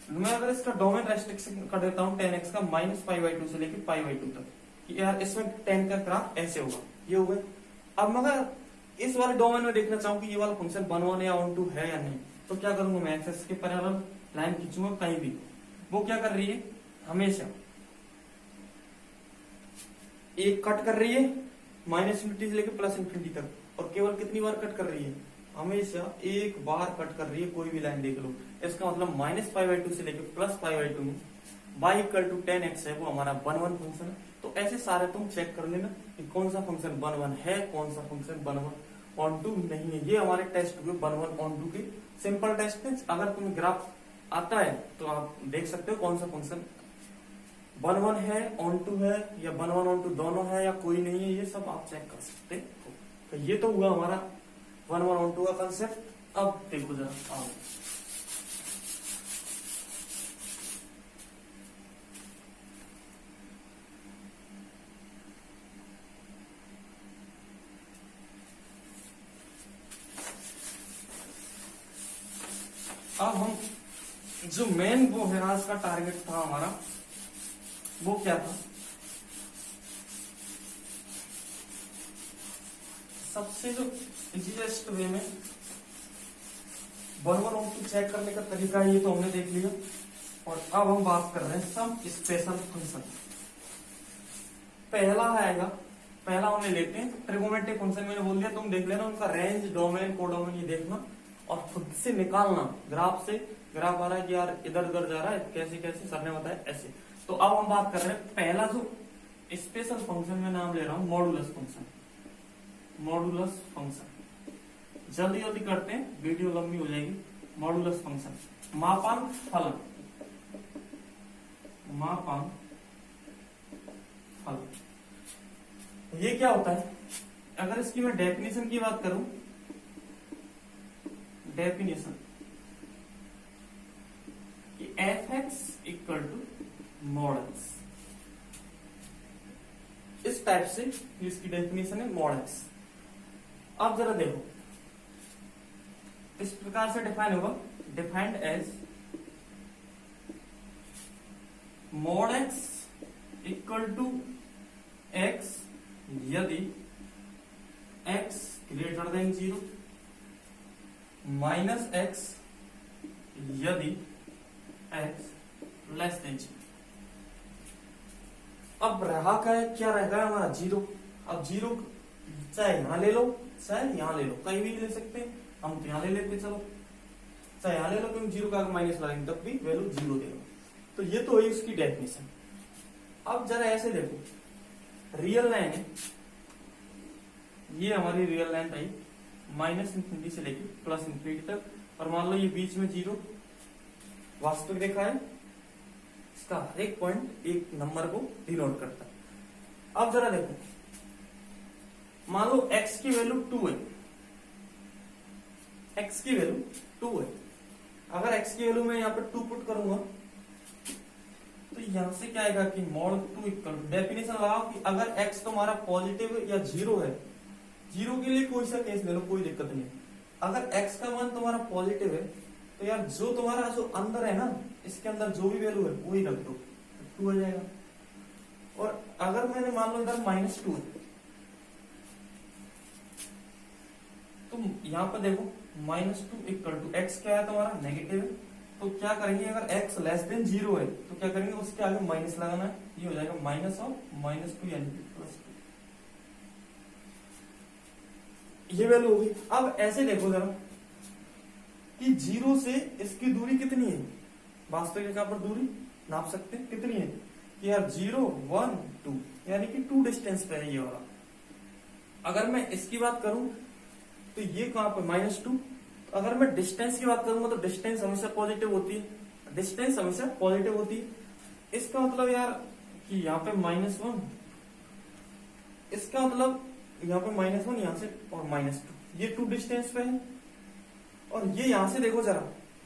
मैं अगर इसका डोमेन रेस्ट्रिक्शन कर देता हूँ 10x का -π/2 से लेकर π/2 तक, कि यार इसमें 10 का ग्राफ ऐसे होगा, ये हो गया। अब मगर इस वाले डोमेन में देखना चाहूँ कि ये वाला फंक्शन 1 या ऑन टू है या नहीं, तो क्या करूंगा मैं, एक्सेस के पैरेलल लाइन खींचूंगा कहीं भी। वो क्या कर रही है, हमेशा एक कट कर रही है -∞ से लेकर +∞ तक, और केवल कितनी बार कट कर रही है, हमेशा एक बार कट कर रही है। कोई भी लाइन देख लो, इसका मतलब -π/2 से लेकर +π/2 में y = 10x है, वो हमारा 1 फंक्शन है। तो ऐसे सारे तुम चेक कर लेना कि कौन सा फंक्शन 1 है, कौन सा फंक्शन 1 ऑन टू नहीं है। ये हमारे टेस्ट हुए 1 ऑन टू के सिंपल टेस्ट है। अगर तुम्हें ग्राफ आता है तो आप देख सकते हो कौन सा फंक्शन 1 है, ऑन टू है, या 1 ऑन टू दोनों है, या कोई नहीं है, ये सब आप चेक कर सकते हो। तो ये तो हुआ हमारा 1 ऑन टू का कंसेप्ट। अब देखो जरा आओ, अब हम जो मेन वो है आज का टारगेट था हमारा, वो क्या था, सबसे जो इजीएस्ट वे में 1 ऑन टू चेक करने का तरीका है, ये तो हमने देख लिया। और अब हम बात कर रहे हैं सम स्पेशल फंक्शन। पहला आएगा, पहला हमने लेते हैं ट्रिगोमेट्रिक फंक्शन। मैंने बोल दिया, तुम देख लेना उनका रेंज, डोमेन, कोडोमेन, ये देखना और खुद से निकालना ग्राफ से। ग्राफ आ रहा है कि यार इधर उधर जा रहा है, कैसे कैसे सर ने बताया ऐसे। तो अब हम बात कर रहे हैं पहला जो स्पेशल फंक्शन में नाम ले रहा हूं, मॉडुलस फंक्शन। मॉडुलस फंक्शन जल्दी जल्दी करते हैं, वीडियो लंबी हो जाएगी। मॉडुलस फंक्शन, मापांक फलन, मापांक फलन। ये क्या होता है, अगर इसकी मैं डेफिनेशन की बात करूं, डेफिनेशन कि f(x) = mod x, इस टाइप से इसकी डेफिनेशन है mod x। अब जरा देखो, इस प्रकार से डिफाइन होगा, defined as mod x = x यदि x > 0, माइनस x यदि x <0। अब रहा क्या रहेगा हमारा 0। अब 0 चाहे यहां ले लो चाहे यहां ले लो, कहीं भी ले सकते हैं, हम तो यहां ले लेते, चलो चाहे यहां ले लो, क्योंकि 0 का माइनस लगाएंगे तब भी वैल्यू 0 देगा। तो ये तो है उसकी डेफिनेशन। अब जरा ऐसे देखो, रियल लाइन है, ये हमारी रियल लाइन आई -∞ से लेकर +∞ तक, और मान लो ये बीच में 0 वास्तविक रेखा है, इसका हर एक पॉइंट एक नंबर को डिनोट करता है। अब जरा देखो, मान लो x की वैल्यू 2 है, x की वैल्यू 2 है। अगर x की वैल्यू मैं यहाँ पर 2 पुट करूंगा तो यहां से क्या आएगा कि mod 2 डेफिनेशन लगाओ कि अगर x तुम्हारा पॉजिटिव या 0 है, 0 के लिए कोई सा केस ले लो, कोई दिक्कत नहीं। अगर x का मान तुम्हारा पॉजिटिव है तो यार जो तुम्हारा जो अंदर है ना, इसके अंदर जो भी वैल्यू है वही रख दो, 2 हो जाएगा। और अगर मैंने मान लो इधर -2 है, तो यहाँ पर देखो -2 = x क्या है तुम्हारा नेगेटिव है, तो क्या करेंगे, अगर x < 0 है तो क्या करेंगे, उसके आगे माइनस लगाना है, ये हो जाएगा माइनस ऑफ -2 यानी +2, ये वैल्यू होगी। अब ऐसे देखो जरा कि 0 से इसकी दूरी कितनी है, वास्तविक रेखा पर दूरी नाप सकते हैं कितनी है कि यार 0 1 2 यानी कि 2 डिस्टेंस पे है ये वाला। अगर मैं इसकी बात करूं तो ये कहां पर -2। अगर मैं डिस्टेंस की बात करूंगा तो डिस्टेंस हमेशा पॉजिटिव होती है, डिस्टेंस हमेशा पॉजिटिव होती है। इसका मतलब यार कि यहाँ पे -1, इसका मतलब यहाँ पे -1 यहाँ से और -2, ये 2 डिस्टेंस पे है। और ये यहां से देखो जरा,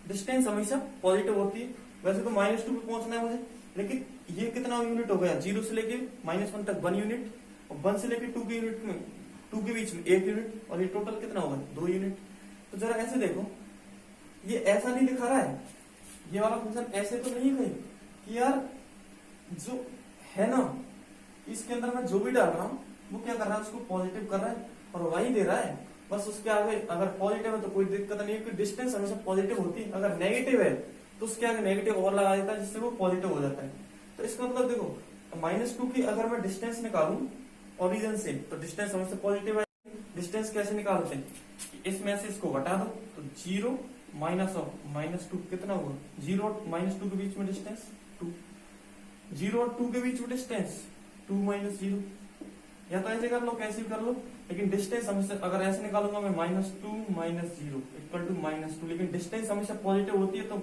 डिस्टेंस हमेशा पॉजिटिव होती है। वैसे तो -2 पे पहुंचना है मुझे, लेकिन ये कितना यूनिट हो गया, 0 से लेके -1 तक 1 यूनिट, और 1 से लेके 2 के यूनिट में 2 के बीच में 1 यूनिट, और ये टोटल कितना होगा 2 यूनिट। तो जरा ऐसे देखो, ये ऐसा नहीं दिखा रहा है, ये वाला फंक्शन ऐसे तो नहीं है कि यार जो है ना इसके अंदर मैं जो भी डाल रहा हूँ वो क्या कर रहा है, उसको पॉजिटिव कर रहा है और वही दे रहा है, बस उसके आगे अगर पॉजिटिव है तो कोई दिक्कत नहीं है, डिस्टेंस हमेशा पॉजिटिव होती है, अगर नेगेटिव है तो उसके आगे नेगेटिव और लगा देता है जिससे वो पॉजिटिव हो जाता है। तो इसका मतलब देखो, -2 की अगर मैं डिस्टेंस निकालूं ओरिजिन से तो डिस्टेंस हमेशा पॉजिटिव है। डिस्टेंस कैसे निकालते हैं, इसमें से इसको घटा दो तो 0 माइनस ऑफ -2 कितना हुआ, 0 और -2 के बीच में डिस्टेंस 2, 0 और 2 के बीच में डिस्टेंस 2 - 0, या तो ऐसे कर लो कैसे भी कर लो, लेकिन डिस्टेंस हमेशा अगर ऐसे निकालूंगा मैं -2 - 0 इक्वल टू -2, लेकिन डिस्टेंस हमेशा पॉजिटिव होती है तो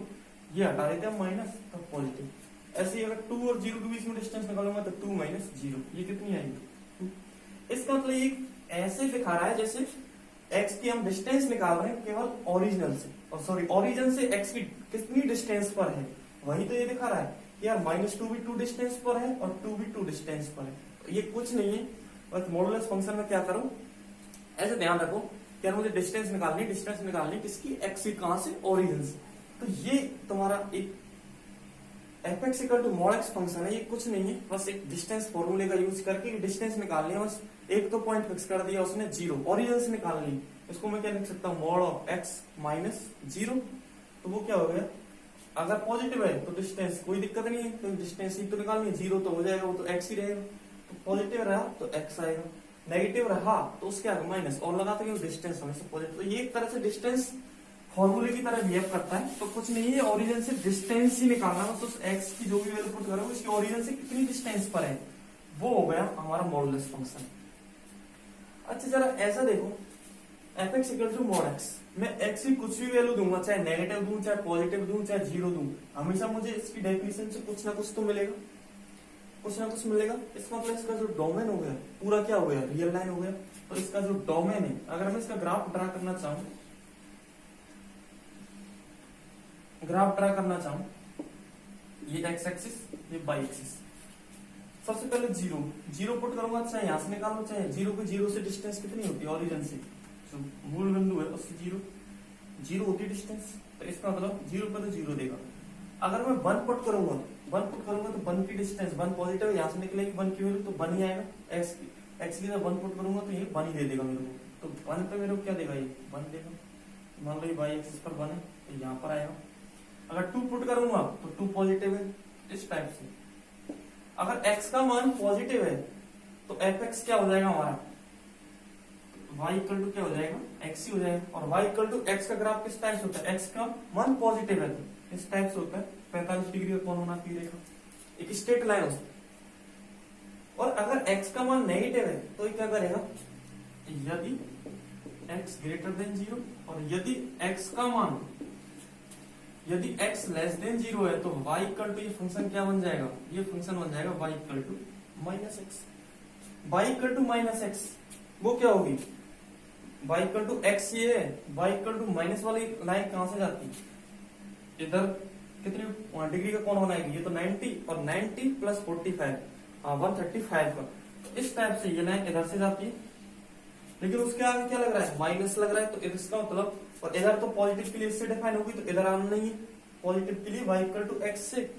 ये हटा देते हैं माइनस, तो पॉजिटिव। ऐसे ही अगर 2 और 0 के बीच में डिस्टेंस निकालूंगा तो 2 - 0, ये कितनी आएगी 2। इसका मतलब ये ऐसे दिखा रहा है जैसे x की हम डिस्टेंस निकाल रहे हैं केवल ओरिजिनल से, और सॉरी ओरिजिन से x की कितनी डिस्टेंस पर है, वही तो ये दिखा रहा है कि यार -2 भी 2 डिस्टेंस पर है और 2 भी 2 डिस्टेंस पर है। तो ये कुछ नहीं है, बस मॉडुलस फंक्शन में क्या करूं, ऐसे ध्यान रखो कि यार मुझे डिस्टेंस निकालनी किसकी, x की, कहां से, ओरिजिन से। तो ये तुम्हारा एक fx equal to mod x function है, ये कुछ नहीं है, बस एक डिस्टेंस फॉर्मूले का यूज करके डिस्टेंस निकालनी है, बस एक तो पॉइंट फिक्स कर दिया उसने 0, ओरिजिन से निकालनी। इसको मैं क्या लिख सकता हूँ, mod ऑफ x माइनस 0, तो वो क्या हो गया, अगर पॉजिटिव है तो डिस्टेंस कोई दिक्कत नहीं है, तो डिस्टेंस ही तो निकालनी है, 0 तो हो जाएगा, वो तो x ही रहेगा, तो पॉजिटिव रहा तो x आएगा, नेगेटिव रहा तो उसके आगे माइनस और लगाते हैं, डिस्टेंस हमेशा पॉजिटिव। तो ये एक तरह से डिस्टेंस फॉर्मूले की तरह बिहेव करता है, तो कुछ नहीं है, ओरिजिन से डिस्टेंस ही निकालना, तो x की जो भी वैल्यू पुट करोगे उसकी ओरिजिन से कितनी डिस्टेंस पर है, वो हो गया हमारा मॉडुलस फंक्शन। अच्छा जरा ऐसा देखो, fx equal to mod x, मैं x की कुछ भी वैल्यू दूंगा, चाहे नेगेटिव दूं, चाहे पॉजिटिव दूं, चाहे 0 दूं, हमेशा मुझे इसकी डेफिनेशन से कुछ ना कुछ तो मिलेगा, कुछ ना कुछ मिलेगा। इसका मतलब इसका जो डोमेन हो गया पूरा क्या हो गया, रियल लाइन हो गया। तो इसका जो डोमेन है, अगर मैं इसका ग्राफ ड्रा करना चाहूं, ये x एक्सिस, ये y एक्सिस। सबसे पहले 0 पुट करूंगा, चाहे यहां से निकालो, चाहे 0 को 0 से डिस्टेंस कितनी होती है, ओरिजिन से जो मूल बिंदु है उससे 0 होती है डिस्टेंस, तो इसका मतलब 0 पर तो 0 देगा। अगर मैं 1 पुट करूंगा तो 1 की डिस्टेंस 1 पॉजिटिव, यहां से निकलेगी 1 की वैल्यू तो 1 ही आएगा, x की जब 1 पुट करूंगा तो ये 1 ही दे देगा मेरे को, तो 1 पे मेरे को क्या देगा, ये 1 देगा। मान लो ये y एक्सिस पर 1 है तो यहाँ पर आएगा। अगर 2 पुट करूंगा तो 2 पॉजिटिव है, इस टाइप से। अगर x का मान पॉजिटिव है तो fx क्या हो जाएगा हमारा, y इक्वल टू क्या हो जाएगा, x ही हो जाएगा। और y इक्वल टू x का ग्राफ किस टाइप से होता है, x का मान पॉजिटिव है तो इस टाइप से होता है, 45 डिग्री का कोण बनाती है रेखा, एक स्ट्रेट लाइन होती है। और अगर x का मान नेगेटिव है तो ये क्या करेगा, यदि x ग्रेटर देन 0 और यदि x लेस देन 0 है तो y इक्वल टू, ये फंक्शन क्या बन जाएगा, ये फंक्शन बन जाएगा y equal to -x। y equal to -x वो क्या होगी, y इक्वल टू x, ये है y इक्वल टू माइनस वाली लाइन कहां से जाती है, इधर कितनी डिग्री का कोण बनाएगी, ये तो 90 और 90 प्लस 45, 135 का, तो इस टाइप से ये लाइन इधर से जाती है, लेकिन उसके आगे क्या लग रहा है, माइनस लग रहा है, तो इसका मतलब, और इधर तो पॉजिटिव के लिए इससे डिफाइन होगी तो इधर आना नहीं है, पॉजिटिव के लिए y इक्वल टू x से,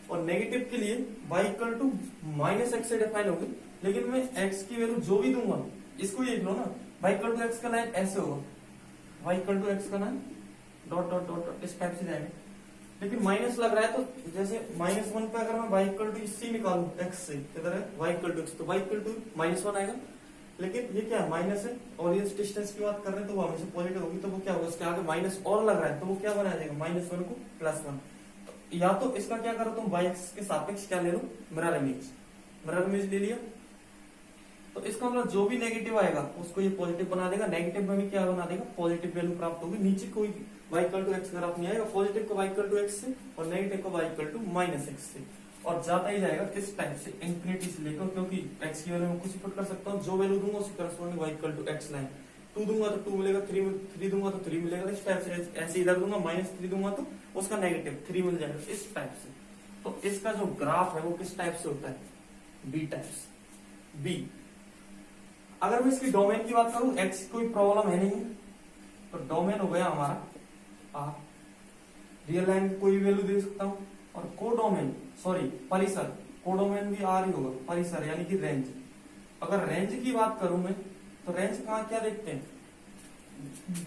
और नेगेटिव के लिए y इक्वल टू -x से डिफाइन होगी। लेकिन मैं x की वैल्यू जो भी दूंगा, इसको ये लिख लो ना, y इक्वल टू x का लाइन ऐसे होगा, y इक्वल टू x का line dot dot dot dot इस टाइप से जाएगा। लेकिन माइनस लग रहा है तो जैसे -1 पे अगर मैं y इक्वल टू इससे निकालू x से, किधर है y इक्वल टू x, तो y इक्वल टू -1 आएगा। लेकिन ये क्या है, माइनस है, और ये डिस्टेंस की बात कर रहे हैं तो वो हमेशा पॉजिटिव होगी, तो वो क्या होगा, उसके आगे माइनस और लग रहा है तो वो क्या बना जाएगा, -1 को +1। तो या तो इसका क्या करो तुम, y एक्सिस के सापेक्ष क्या ले लो, मिरर इमेज ले लिया, तो इसका मतलब जो भी नेगेटिव आएगा उसको ये पॉजिटिव बना देगा, नेगेटिव में भी क्या बना देगा, पॉजिटिव वैल्यू प्राप्त होगी। नीचे कोई y equal to x graph नहीं आएगा, पॉजिटिव को y इक्वल टू x से और नेगेटिव को y इक्वल टू -x से, और जाता ही जाएगा इस टाइप से इंफिनिटी से लेकर, क्योंकि x की वैल्यू में कुछ पुट कर सकता हूँ, जो वैल्यू दूंगा उसके corresponding y equal to x line, 2 दूंगा तो 2 मिलेगा, 3 दूंगा तो 3 मिलेगा, इस टाइप से। ऐसे इधर दूंगा -3 दूंगा तो उसका नेगेटिव 3 मिल जाएगा, इस टाइप से। तो इसका जो ग्राफ है वो किस टाइप से होता है, बी टाइप्स। बी, अगर मैं इसकी डोमेन की बात करूं, एक्स कोई प्रॉब्लम है नहीं, तो डोमेन हो गया हमारा आर, रियल लाइन कोई वैल्यू दे सकता हूं, और कोडोमेन सॉरी परिसर, कोडोमेन भी आर ही होगा, परिसर यानी कि रेंज। अगर रेंज की बात करूं मैं, तो रेंज कहाँ क्या देखते हैं,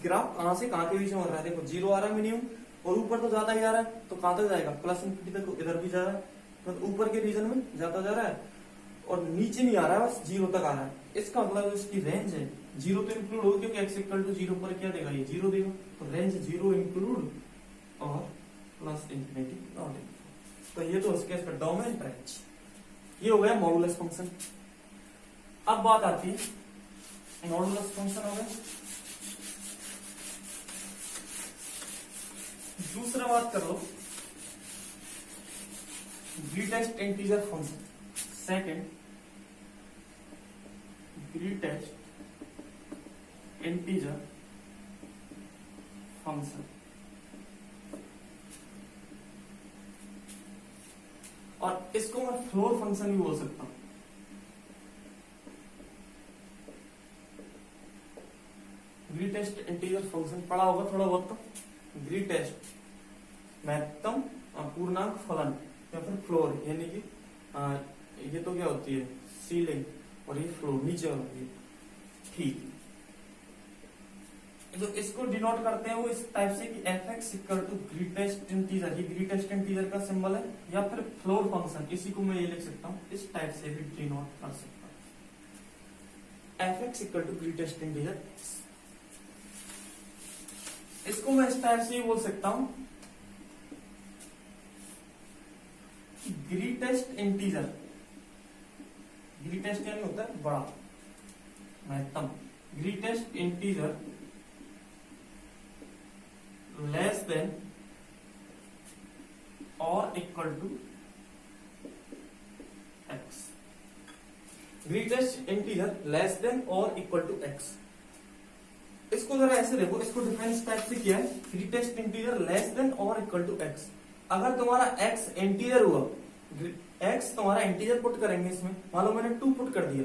ग्राफ कहां से कहां के बीच में हो रहा है, देखो 0 आ रहा है मिनिमम, और ऊपर तो जाता ही जा रहा है, तो कहां तक जाएगा, प्लस इंफिनिटी तक इधर भी जा रहा है, तो ऊपर के रीजन में जाता जा रहा है, और नीचे नहीं आ रहा है, बस 0 तक आ रहा है। इसका मतलब इसकी रेंज है 0 तो इंक्लूड होगी, क्योंकि एक्स इक्वल टू 0 पर क्या देगा, ये 0 देगा, तो रेंज 0 इंक्लूड और प्लस इंफिनिटी नॉट इंक्लूड। तो ये तो उसके डोमेन रेंज, ये हो गया मॉडुलस फंक्शन। अब बात आती है मॉडुलस फंक्शन हो गया। दूसरा बात कर लो greatest integer function, second greatest integer function, और इसको मैं फ्लोर फंक्शन भी बोल सकता हूं। ग्रेटेस्ट इंटीजर फंक्शन पढ़ा होगा थोड़ा बहुत, तो ग्रेटेस्ट महत्तम पूर्णांक फलन या फिर फ्लोर, यानी कि ये तो क्या होती है सीलिंग, और ये फ्लोर नीचे होती है, ठीक। जो इसको डिनोट करते हैं वो इस टाइप से कि f x equal to greatest integer, ये ग्रेटेस्ट इंटीजर का सिंबल है, या फिर फ्लोर फंक्शन, इसी को मैं ये लिख सकता हूं, इस टाइप से भी डिनोट कर सकता हूं, f x equal to greatest integer. इसको मैं इस टाइप से ही बोल सकता हूं, ग्रेटेस्ट इंटीजर, ग्रेटेस्ट यानी होता है बड़ा महत्तम, ग्रेटेस्ट इंटीजर लेस देन और equal to x, greatest integer less than और इक्वल टू एक्स। इसको जरा ऐसे देखो, इसको डिफरेंस टाइप से किया है, ग्रेटेस्ट इंटीजर लेस देन और इक्वल टू एक्स। अगर तुम्हारा एक्स इंटीजर हुआ, एक्स तुम्हारा इंटीजर पुट करेंगे इसमें, मान लो मैंने 2 पुट कर दिया,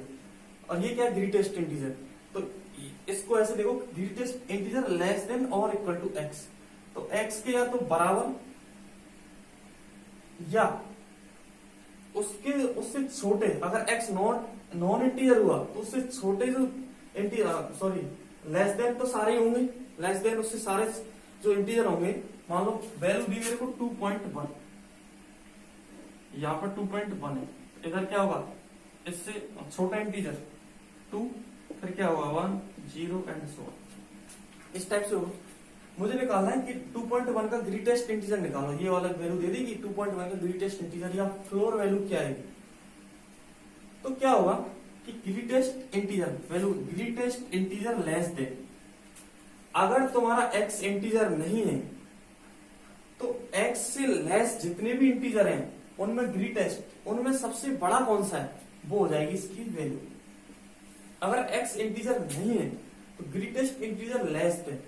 और ये क्या है ग्रेटेस्ट इंटीजर, तो इसको ऐसे देखो, ग्रेटेस्ट इंटीजर लेस देन और इक्वल टू एक्स, तो एक्स के या तो बराबर या उससे छोटे, अगर एक्स नॉन इंटीजर हुआ तो उससे छोटे जो इंटीजर सॉरी लेस देन तो सारे ही होंगे, लेस देन उससे सारे जो इंटीजर होंगे, मान लो वैल्यू दी मेरे को 2.1, यहां पर 2.1 है, इधर क्या होगा, इससे छोटा इंटीजर 2, फिर क्या होगा 1 0 एंड सो ऑन, इस टाइप से होगा। मुझे निकालना है कि 2.1 का ग्रेटेस्ट इंटीजर निकालो, ये वाला वैल्यू दे दी कि 2.1 का ग्रेटेस्ट इंटीजर या फ्लोर वैल्यू क्या आएगी, तो क्या होगा कि greatest integer value, greatest integer less then, अगर तुम्हारा एक्स इंटीजर नहीं है तो एक्स से लेस जितने भी इंटीजर हैं उनमें ग्रेटेस्ट, उनमें सबसे बड़ा कौन सा है, वो हो जाएगी इसकी वैल्यू। अगर एक्स इंटीजर नहीं है तो ग्रेटेस्ट इंटीजर लेस देन,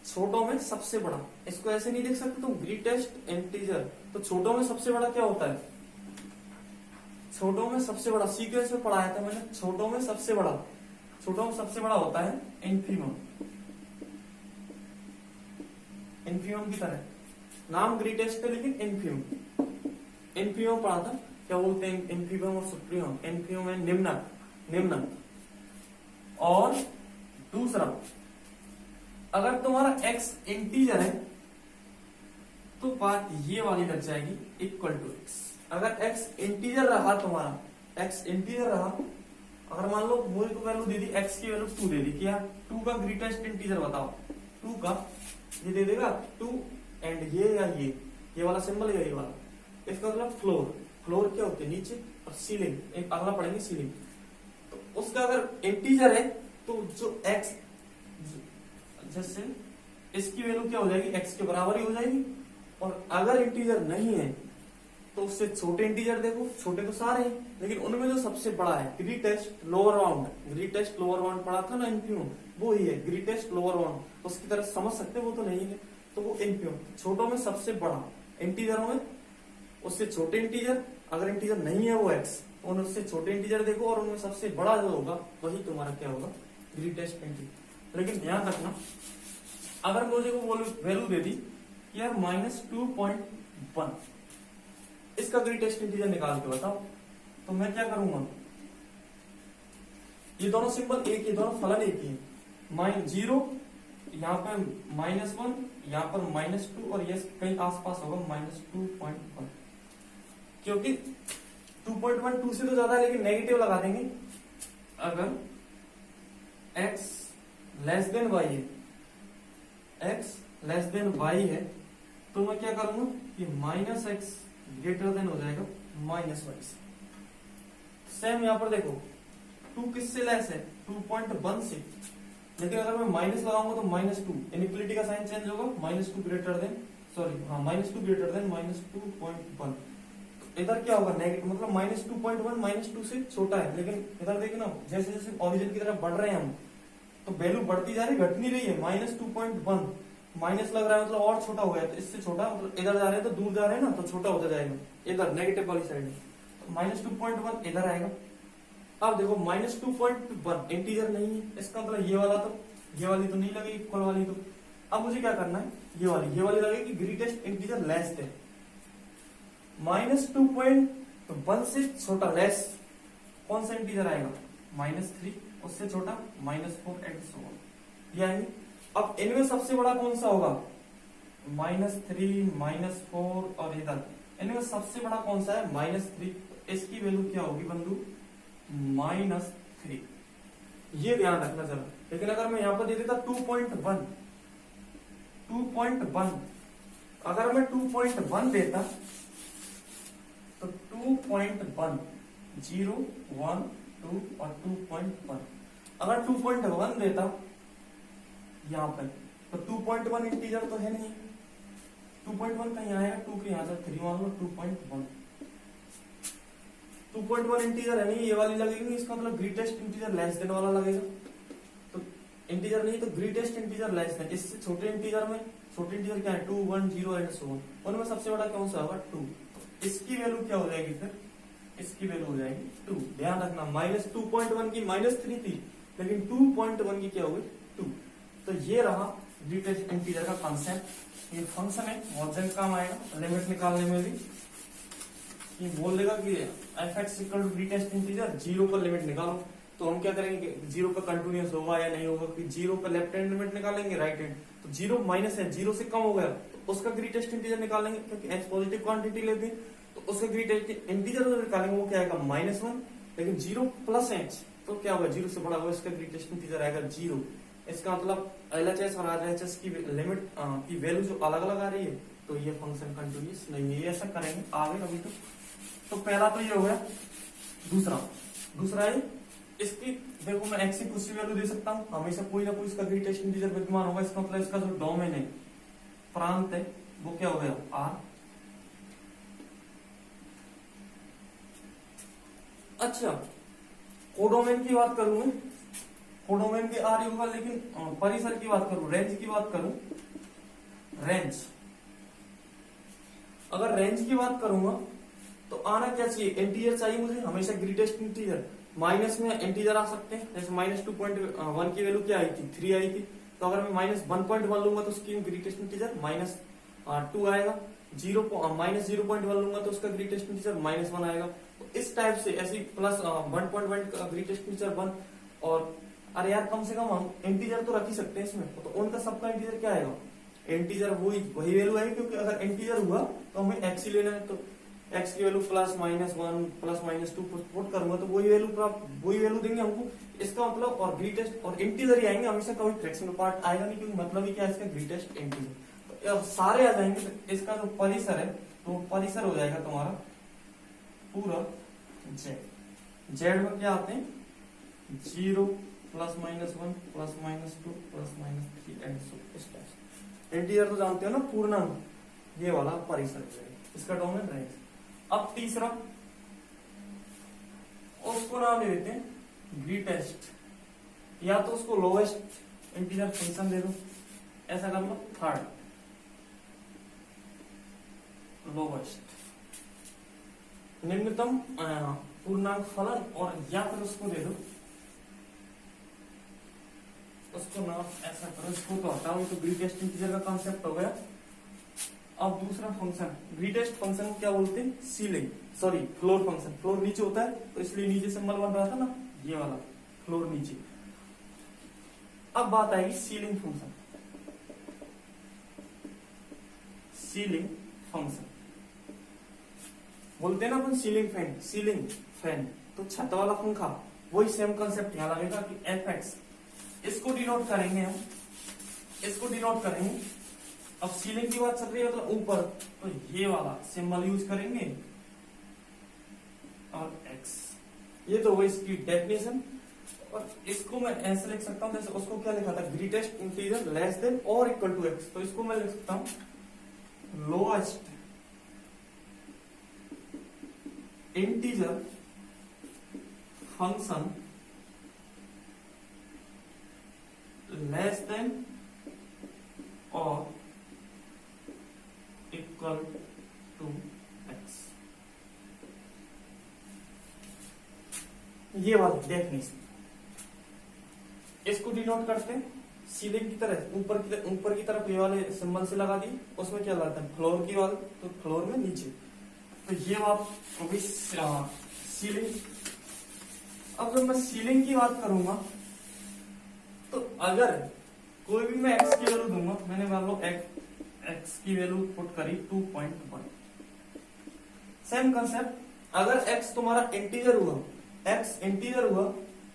छोटों में सबसे बड़ा, इसको ऐसे नहीं देख सकते तुम, ग्रेटेस्ट इंटीजर, तो छोटों में सबसे बड़ा क्या होता है, छोटों में सबसे बड़ा सीक्वेंस में पढ़ाया था मैंने, छोटों में सबसे बड़ा होता है इन्फीमम, इन्फीमम की तरह नाम ग्रेटेस्ट है लेकिन इन्फीमम पढ़ा था, क्या बोलते हैं इन्फीमम और सुप्रीमम, इन्फीमम है निम्न। और दूसरा, अगर तुम्हारा एक्स इंटीजर है तो बात ये वाली लग जाएगी इक्वल टू एक्स। अगर एक्स इंटीजर रहा, तुम्हारा एक्स इंटीजर रहा, अगर मान लो मुझे को वैल्यू दे दी, एक्स की वैल्यू 2 दे दी, क्या 2 का ग्रेटेस्ट इंटीजर बताओ, 2 का ये दे देगा 2 एंड ये या ये वाला सिंबल या ये वाला, इसका मतलब फ्लोर क्या होती है नीचे, और सीलिंग एक अगला पढ़ेंगे सीलिंग, तो उसका अगर इंटीजर है तो जो एक्स, जैसे इसकी वैल्यू क्या हो जाएगी, एक्स के बराबर ही हो जाएगी, और अगर इंटीजर नहीं है तो उससे छोटे इंटीजर देखो, छोटे तो सारे हैं लेकिन उनमें जो सबसे बड़ा है ग्रेटेस्ट लोअर बाउंड पढ़ा था ना इन्फीमम, वो ही है ग्रेटेस्ट लोअर बाउंड, उसकी तरह समझ सकते वो तो नहीं है, तो वो एनपी छोटों में सबसे बड़ा, इंटीजरों में उससे छोटे इंटीजर, अगर इंटीजर नहीं है वो एक्स, उन उससे छोटे इंटीजर देखो और उनमें सबसे बड़ा जो होगा वही तुम्हारा क्या होगा, ग्रेटेस्ट इंटीजर। लेकिन ध्यान रखना, अगर मुझे वो वैल्यू दे दी यार -2.1, इसका ग्रेटेस्ट इंटीजर निकाल के बताओ, तो मैं क्या करूंगा, ये दोनों सिंबल एक, ये दोनों फलन एक ही है, -0 यहाँ पे -1, यहाँ पर -2 और ये कहीं आसपास होगा -2.1, क्योंकि 2.1 2 से तो ज्यादा है, लेकिन नेगेटिव लगा देंगे। अगर x लेस देन y है, x लेस देन y है, तो मैं क्या करूंगा कि -x ग्रेटर देन हो जाएगा -y से। सेम यहां पर देखो 2 किससे लेस है, 2.1 से, लेकिन अगर मैं माइनस लगाऊंगा तो -2, इनइक्वालिटी का साइन चेंज होगा, -2 ग्रेटर देन, सॉरी हाँ -2 ग्रेटर देन -2.1। इधर क्या होगा नेगेटिव, मतलब -2.1 -2 से छोटा है, लेकिन इधर देखिए ना, जैसे जैसे ओरिजिन की तरफ बढ़ रहे हैं हम, तो वैल्यू बढ़ती जा रही, घट नहीं रही है। -2.1 माइनस लग रहा है मतलब और छोटा हो गया, तो इससे छोटा, मतलब इधर जा रहे हैं तो दूर जा रहे हैं ना, तो छोटा होता जाएगा, इधर नेगेटिव वाली साइड में, तो -2.1 इधर आएगा। अब देखो -2.1 इंटीजर नहीं है, इसका मतलब ये वाला, तो ये वाली तो नहीं लगेगी इक्वल वाली, तो अब मुझे क्या करना है, ये वाली लगेगी ग्रेटेस्ट इंटीजर लेस देन, -2.1 से छोटा लेस कौन सा इंटीजर आएगा, -3, उससे छोटा -4 एंड सो ऑन, यानी अब इनमें सबसे बड़ा कौन सा होगा, -3 -4 और इधर इनमें सबसे बड़ा कौन सा है, -3, इसकी वैल्यू क्या होगी बंधु, -3, ये ध्यान रखना जरा। लेकिन अगर मैं यहां पर दे देता 2.1, अगर मैं 2.1 देता तो 2.1 0 1 2 और 2.1, अगर 2.1 देता यहां पर, तो 2.1 इंटीजर तो है नहीं, 2.1 कहीं आएगा, 2 के यहां से 3 मान लो, 2.1 इंटीजर है नहीं, ये वाली लगेगी, इसका मतलब ग्रेटेस्ट इंटीजर लेस देन वाला लगेगा, तो इंटीजर नहीं तो ग्रेटेस्ट इंटीजर लेस देन, इससे छोटे इंटीजर में, छोटे इंटीजर क्या है 2 1 0 एंड सो ऑन, उनमें सबसे बड़ा कौन सा होगा 2, तो इसकी वैल्यू क्या हो जाएगी फिर, इसकी वैल्यू हो जाएगी 2। ध्यान रखना, -2.1 की -3 थी, लेकिन 2.1 की क्या होगी 2, तो ये रहा ग्रेटेस्ट इंटीजर का कॉन्सेप्ट। ये फंक्शन है, बहुत जल्द काम आएगा लिमिट निकालने में भी, ये बोल देगा कि f(x = ग्रेटेस्ट इंटीजर 0 पर लिमिट निकालो, तो हम क्या करेंगे, 0 पर कंटिन्यूस होगा या नहीं होगा, कि 0 पर लेफ्ट हैंड लिमिट निकालेंगे, राइट हैंड, तो 0 माइनस है, 0 से कम हो गया तो उसका ग्रेटेस्ट इंटीजर निकालेंगे, क्योंकि h पॉजिटिव क्वांटिटी लेते हैं, तो उसका ग्रेटेस्ट इंटीजर जो निकालेंगे वो क्या आएगा -1, लेकिन 0 + h तो क्या होगा, 0 से बड़ा होगा, इसका ग्रेटेस्ट इंटीजर आएगा 0। इसका मतलब LHS और RHS की लिमिट की वैल्यू जो अलग अलग आ रही है, तो ये फंक्शन कंटिन्यूस नहीं है, ऐसा करेंगे आगे अभी। तो पहला तो ये हो गया, दूसरा है इसकी, देखो मैं x की कुछ भी वैल्यू दे सकता हूँ, हमेशा कोई ना कोई इसका ग्रेटेस्ट इंटीजर विद्यमान होगा, इसका मतलब इसका जो डोमेन है, प्रांत है, वो क्या हो गया R। अच्छा, कोडोमेन की बात करूं मैं, कोडोमेन के R होगा, लेकिन परिसर की बात करूं, रेंज की बात करूं, रेंज, अगर रेंज की बात करूंगा तो आना क्या चाहिए, इंटीजर चाहिए मुझे हमेशा ग्रेटेस्ट इंटीजर, माइनस में इंटीजर आ सकते हैं, जैसे -2.1 की वैल्यू क्या आई थी 3 आई थी, तो अगर मैं -1.1 लूंगा तो उसकी ग्रेटेस्ट इंटीजर -2 आएगा, -0.1 लूंगा तो उसका ग्रेटेस्ट इंटीजर -1 आएगा, तो इस टाइप से ऐसी +1.1 का ग्रेटेस्ट इंटीजर 1, और अरे यार कम से कम हम इंटीजर तो रख ही सकते हैं इसमें, तो उनका सबका इंटीजर क्या आएगा, इंटीजर वही वैल्यू आएगी, क्योंकि अगर इंटीजर हुआ तो हमें x ही लेना है, तो x की वैल्यू +-1 +-2 पुट करूंगा तो वही वैल्यू देंगे हमको, इसका मतलब और ग्रेटेस्ट और इंटीजर ही आएंगे हमेशा, कभी फ्रैक्शनल पार्ट आएगा नहीं, क्योंकि मतलब ही क्या है इसका ग्रेटेस्ट इंटीजर, तो सारे आ जाएंगे, तो इसका जो परिसर है, तो परिसर हो जाएगा तुम्हारा पूरा जेड में क्या आते हैं 0 +-1 +-2 +-3 एंड सो इस टाइप। इंटीजर तो जानते हो ना, पूर्णांक, ये वाला परिसर है, इसका डोमेन रेंज। अब तीसरा, उसको नाम दे देते हैं ग्रेटेस्ट, या तो उसको लोएस्ट इंटीजर फंक्शन दे दो, ऐसा कर लो। थर्ड, लोवेस्ट निम्नतम पूर्णांक फलन, और या फिर उसको दे दो, उसको ना ऐसा करो, इसको तो हटाओ, तो ग्रेटेस्ट इंटीजर का कॉन्सेप्ट हो गया। अब दूसरा फंक्शन, ग्रेटेस्ट फंक्शन क्या बोलते हैं, ceiling, sorry floor function. Floor नीचे होता है तो इसलिए नीचे सिंबल बन रहा था ना, ये वाला फ्लोर नीचे। अब बात आएगी सीलिंग फंक्शन। सीलिंग फंक्शन बोलते हैं ना अपन, सीलिंग फैन, सीलिंग फैन, तो छत वाला पंखा, वही सेम कंसेप्ट यहां लगेगा कि एफ एक्स, इसको डिनोट करेंगे हम, इसको डिनोट करेंगे। अब सीलिंग की बात चल रही है मतलब ऊपर, तो ये वाला सिंबल यूज करेंगे और एक्स, ये तो वो इसकी डेफिनेशन। और इसको मैं ऐसे लिख सकता हूं, जैसे उसको क्या लिखा था, ग्रेटेस्ट इंटीजर लेस देन और इक्वल टू एक्स, तो इसको मैं लिख सकता हूं lowest integer function less than और इक्वल टू एक्स, ये वाली डेफिनेशन। इसको डिनोट करते हैं सीलिंग की तरह, ऊपर की तरफ ये वाले सिंबल से लगा दी, उसमें क्या लगाते हैं फ्लोर की वाले, तो फ्लोर में नीचे, तो ये बात अभी सीलिंग। अब जब मैं सीलिंग की बात करूंगा, तो अगर कोई भी मैं एक्स की वैल्यू दूंगा, मैंने मान लो एक्स की वैल्यू पुट करी 2.1, सेम कंसेप्ट। अगर एक्स तुम्हारा इंटीजर हुआ, एक्स इंटीजर हुआ,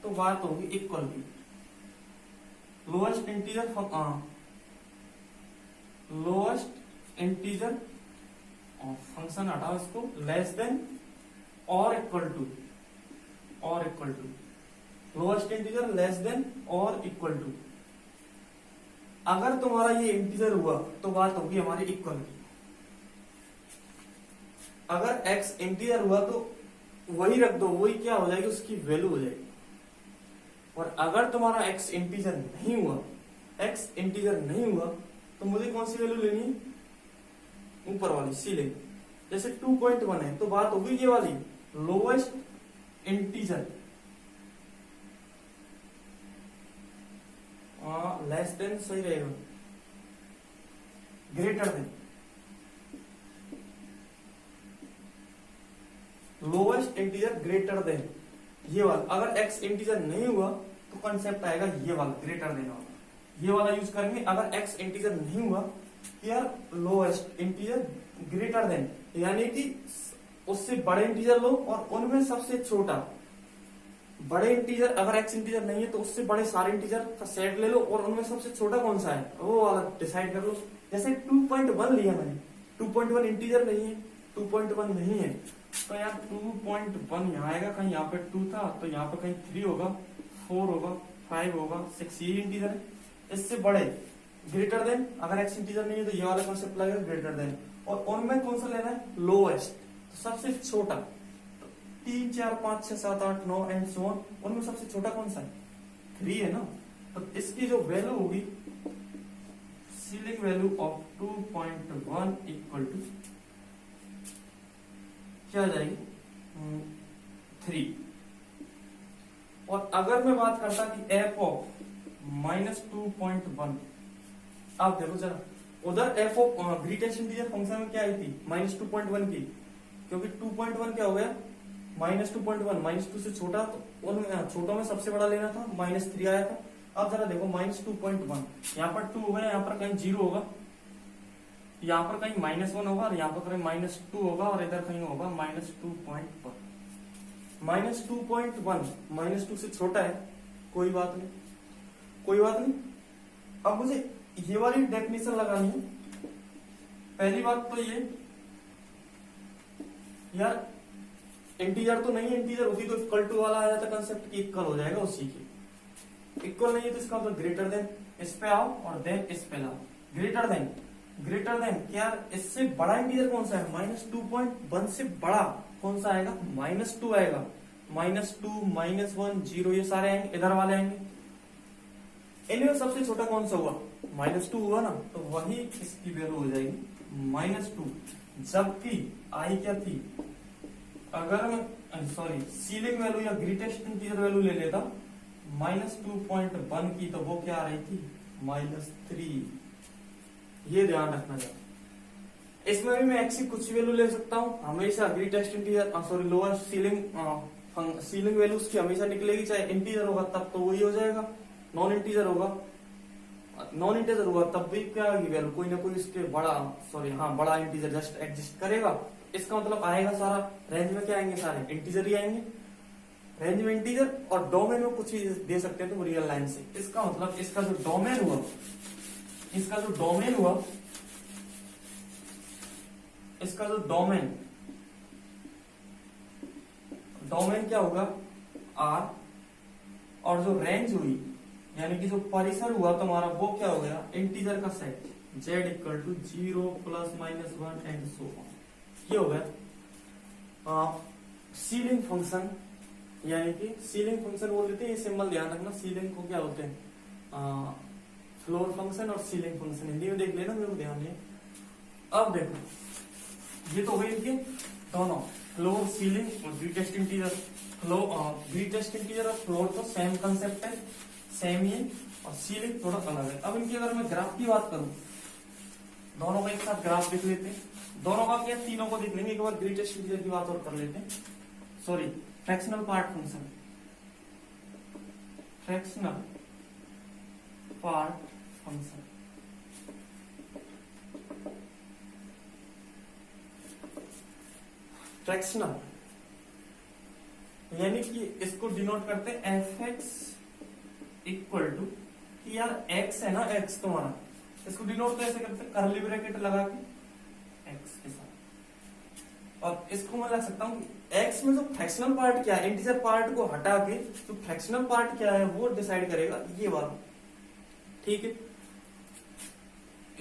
तो बात होगी इक्वल की lowest integer, lowest integer function हटाओ इसको, लेस देन और इक्वल टू, और equal to lowest integer less than और इक्वल टू। अगर तुम्हारा ये इंटीजर हुआ तो बात होगी हमारी इक्वल की। अगर x इंटीजर हुआ तो वही रख दो, वही क्या हो जाएगी, उसकी वैल्यू हो जाएगी। और अगर तुम्हारा x इंटीजर नहीं हुआ, x इंटीजर नहीं हुआ, तो मुझे कौन सी वैल्यू लेनी है, ऊपर वाली सीलिंग। जैसे 2.1 है तो बात होगी ये वाली लोएस्ट इंटीजर लेस देन, सही रहेगा, greater than, lowest integer greater than, ये वाला। अगर x इंटीजर नहीं हुआ तो कंसेप्ट आएगा ये वाला ग्रेटर देन वाला, ये वाला यूज करेंगे। अगर x इंटीजर नहीं हुआ, यार लोएस्ट इंटीजर ग्रेटर देन, यानी कि उससे बड़े इंटीजर लो और उनमें सबसे छोटा। बड़े इंटीजर अगर x इंटीजर नहीं है तो उससे बड़े सारे इंटीजर का सेट ले लो और उनमें सबसे छोटा कौन सा है वो वाला डिसाइड कर लो। जैसे 2.1 लिया मैंने, 2.1 इंटीजर नहीं है, 2.1 नहीं है, तो यार 2.1 यहाँ आएगा, कहीं यहाँ पे 2 था तो यहाँ पे कहीं 3 होगा, 4 होगा, 5 होगा, 6, ये इंटीजर है। इससे बड़े ग्रेटर देन, अगर x इंटीजर नहीं है तो ये वाला कॉन्सेप्ट लगेगा ग्रेटर देन। और उनमें कौन सा लेना है, लोएस्ट, तो सबसे छोटा। 3, 4, 5, 6, 7, 8, 9 एंड सो ऑन, उनमें सबसे छोटा कौन सा है, 3 है ना। तो इसकी जो वैल्यू होगी, ceiling value of 2.1 equal to क्या आ जाएगी, 3। और अगर मैं बात करता कि एफ ऑफ -2.1, आप देखो जरा, उधर F of greatest integer function में क्या आई थी, -2.1 की, क्योंकि 2.1 क्या हो गया, -2.1, -2 से छोटा, तो उन छोटों में सबसे बड़ा लेना था, -3 आया था। अब जरा देखो -2.1, यहाँ पर 2 होगा, यहाँ पर कहीं 0 होगा, यहाँ पर कहीं -1 होगा, और यहाँ पर कहीं -2 होगा, और इधर कहीं होगा -2.1। -2.1 -2 से छोटा है, कोई बात नहीं, कोई बात नहीं। अब मुझे ये वाली डेफिनेशन लगानी है। पहली बात तो ये, यार इंटीजर तो नहीं है, इंटीजर होती तो इक्वल टू वाला आ जाता कंसेप्ट की, इक्वल हो जाएगा उसी के। इक्वल नहीं है तो इसका मतलब ग्रेटर देन, इस पे आओ और देन इस पे लाओ, ग्रेटर देन, ग्रेटर देन क्या, इससे बड़ा इंटीजर कौन सा है, -2.1 से बड़ा कौन सा आएगा, -2 आएगा, -2, -1, 0, ये सारे आएंगे, इधर वाले आएंगे। इनमें सबसे छोटा कौन सा हुआ, -2 हुआ ना, तो वही इसकी वैल्यू हो जाएगी -2। जबकि आई क्या थी, अगर मैं सॉरी सीलिंग वैल्यू या ग्रेटेस्ट इंटीजर वैल्यू ले लेता -2.1 की, तो वो क्या आ रही थी -3। ये ध्यान रखना चाहिए। इसमें भी मैं एक्स की कुछ वैल्यू ले सकता हूँ, हमेशा greatest integer sorry lower ceiling value उसकी हमेशा निकलेगी, चाहे इंटीजर होगा तब तो वही हो जाएगा, नॉन इंटीजर होगा तब भी क्या आएगी वैल्यू, कोई ना कोई इसके बड़ा इंटीजर जस्ट एग्जिस्ट करेगा। इसका मतलब आएगा सारा रेंज में क्या आएंगे, सारे इंटीजर ही आएंगे, रेंज में इंटीजर, और डोमेन में कुछ ही दे सकते हैं तुम रियल लाइन से। इसका मतलब इसका जो डोमेन हुआ इसका जो डोमेन क्या होगा आर, और जो रेंज हुई यानी कि जो परिसर हुआ तुम्हारा वो क्या हो गया, इंटीजर का set z equal to 0 + -1 and so on. ये हो गया सीलिंग फंक्शन, यानी कि सीलिंग फंक्शन बोल देते हैं, ये सिंबल ध्यान रखना, सीलिंग को क्या होते हैं फ्लोर फंक्शन और सीलिंग फंक्शन, हिंदी में देख लेना, मेरे को ध्यान नहीं। अब देखो ये तो हुए इनके दोनों फ्लोर सीलिंग और ग्रेटेस्ट इंटीजर। ग्रेटेस्ट इंटीजर और फ्लोर तो सेम कंसेप्ट है, सेम ही, और सीलिंग थोड़ा अलग है। अब इनकी अगर मैं ग्राफ की बात करूं, दोनों का एक साथ ग्राफ देख लेते हैं, दोनों का क्या तीनों को देख लेंगे, एक बार ग्रेटेस्ट इंटीजर की बात और कर लेते हैं, sorry fractional part function, fractional part function. Fractional यानी कि इसको डिनोट करते हैं fx इक्वल टू, यार x है ना, x तुम्हारा, इसको डिनोट कैसे करते हैं, कर्ली ब्रैकेट लगा के x के साथ, और इसको मैं लग सकता हूँ x में जो फ्रैक्शनल पार्ट क्या है, इंटीजर पार्ट को हटा के जो फ्रैक्शनल पार्ट क्या है वो डिसाइड करेगा ये वाला, ठीक है।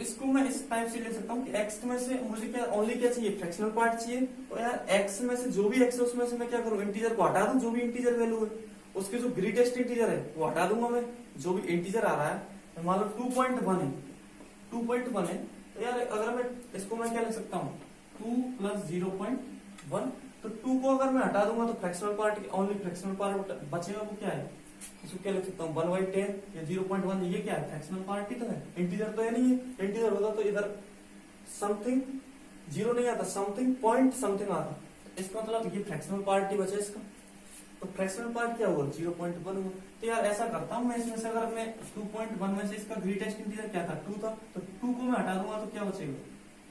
इसको मैं इस टाइप से ले सकता हूँ कि x में से मुझे क्या ओनली क्या चाहिए, फ्रैक्शनल पार्ट चाहिए, तो यार x में से जो भी x है उसमें से मैं क्या करूँ, इंटीजर को हटा दूं, जो भी इंटीजर वैल्यू है उसके जो ग्रेटेस्ट इंटीजर है वो हटा दूंगा मैं, जो भी इंटीजर आ रहा है मान लो 2.1 है, 2.1 है, तो यार अगर मैं इसको मैं क्या लिख सकता हूँ 2 + 0.1, तो 2 को अगर मैं हटा दूंगा तो fractional part, only fractional part बचेगा, वो क्या है, इसको क्या लिख सकता हूँ 1/10 या 0.1, ये क्या है, फ्रैक्शनल पार्ट ही तो है, इंटीजर तो है नहीं है, इंटीजर होता तो इधर समथिंग 0 नहीं आता, समथिंग पॉइंट समथिंग आता, इसका मतलब ये फ्रैक्शनल पार्ट ही बचा इसका, तो फ्रैक्शनल पार्ट क्या हुआ 0.1 हुआ। तो यार ऐसा करता हूँ मैं, इसमें से अगर मैं 2.1 में से इसका ग्रेटेस्ट इंटीजर क्या था 2 था, तो 2 को मैं हटा दूंगा तो क्या बचेगा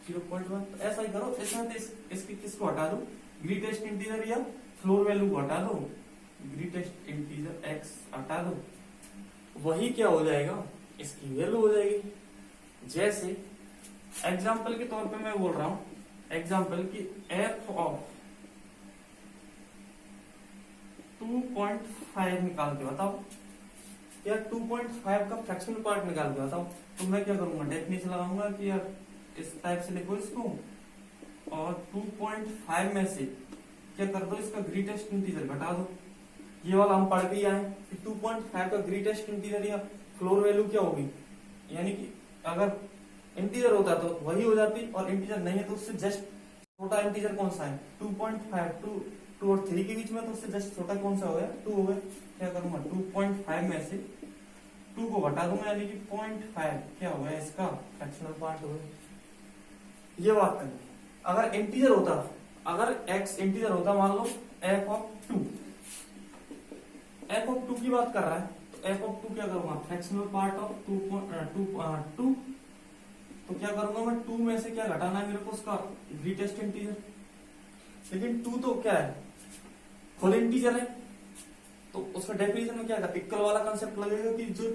0.1, तो ऐसा ही करो, इसमें तो इसकी किसको हटा दो, ग्रेटेस्ट इंटीजर या फ्लोर वैल्यू को हटा दो, ग्रेटेस्ट इंटीजर x हटा दो, वही क्या हो जाएगा, इसकी वैल्यू हो जाएगी। जैसे एग्जांपल के तौर पे मैं बोल रहा हूं, एग्जांपल की f ऑफ 2.5 निकाल के बताओ, या 2.5 का फ्रैक्शनल पार्ट निकाल के बताओ, तो मैं क्या करूंगा, डेफिनेशन लगाऊंगा कि यार इस टाइप से लिखो इसको, और 2.5 में से क्या कर दो, इसका ग्रेटेस्ट इंटीजर घटा दो, ये वाला हम पढ़ के ही आए कि 2.5 का ग्रेटेस्ट इंटीजर या फ्लोर वैल्यू क्या होगी, यानी कि अगर इंटीजर होता तो वही हो जाती, और इंटीजर नहीं है तो उससे जस्ट छोटा इंटीजर कौन सा है 2.5, 2 और 3 के बीच में, तो उससे जस्ट छोटा कौन सा हो गया 2 हो गया। क्या करूंगा 2.5 में से 2 को घटा दूंगा, यानी कि 0.5 क्या हो गया, इसका फ्रैक्शनल पार्ट हो गया। ये बात करनी, अगर इंटीजर होता, अगर x इंटीजर होता, मान लो f ऑफ 2 की बात कर रहा है, तो f ऑफ 2 क्या करूंगा, फ्रैक्शनल पार्ट ऑफ 2, तो क्या करूंगा मैं 2 में से क्या घटाना है मेरे को, उसका ग्रेटेस्ट इंटीजर, लेकिन 2 तो क्या है होल इंटीजर है, तो उसका डेफिनेशन में क्या है, इक्वल वाला कंसेप्ट लगेगा कि जो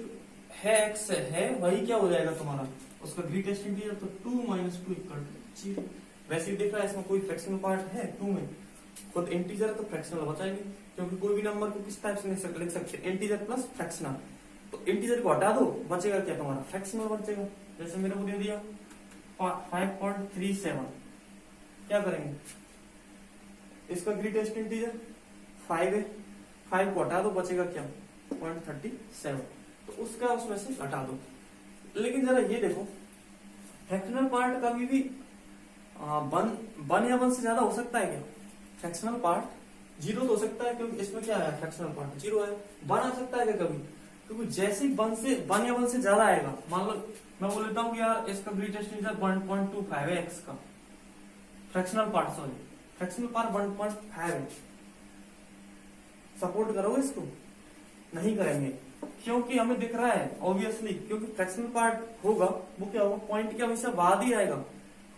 है x है वही क्या हो जाएगा तुम्हारा, उसका ग्रेटेस्ट इंटीजर, तो 2 - 2 = 0। वैसे ही देख रहा है इसमें कोई फ्रैक्शनल पार्ट है 2 में, खुद इंटीजर है तो फ्रैक्शनल बचाएंगे, क्योंकि कोई भी नंबर को किस टाइप से लिख सकते हैं, इंटीजर प्लस फ्रैक्शनल, तो इंटीजर को हटा दो, बचेगा क्या तुम्हारा फ्रैक्शनल बचेगा। जैसे मेरे को दे दिया 5.37, क्या करेंगे, इसका ग्रेटेस्ट इंटीजर 5 है, 5 को हटा दो, बचेगा क्या 0.37, तो उसका उसमें से हटा दो। लेकिन जरा ये देखो, फ्रैक्शनल पार्ट कभी भी वन वन या वन से ज्यादा हो सकता है क्या फ्रैक्शनल पार्ट? जीरो तो हो सकता है क्योंकि इसमें क्या है फ्रैक्शनल पार्ट जीरो है। वन आ सकता है क्या कभी? क्योंकि जैसे ही वन या वन से ज्यादा आएगा, मान लो मैं बोल लेता हूँ कि यार इसका ग्रेटेस्ट इंटीजर 1.25 है एक्स का, fractional part sorry fractional part 1.5 है, सपोर्ट करोगे इसको? नहीं करेंगे, क्योंकि हमें दिख रहा है ऑब्वियसली, क्योंकि फ्रैक्शनल पार्ट होगा वो क्या होगा, पॉइंट के हमेशा बाद ही आएगा,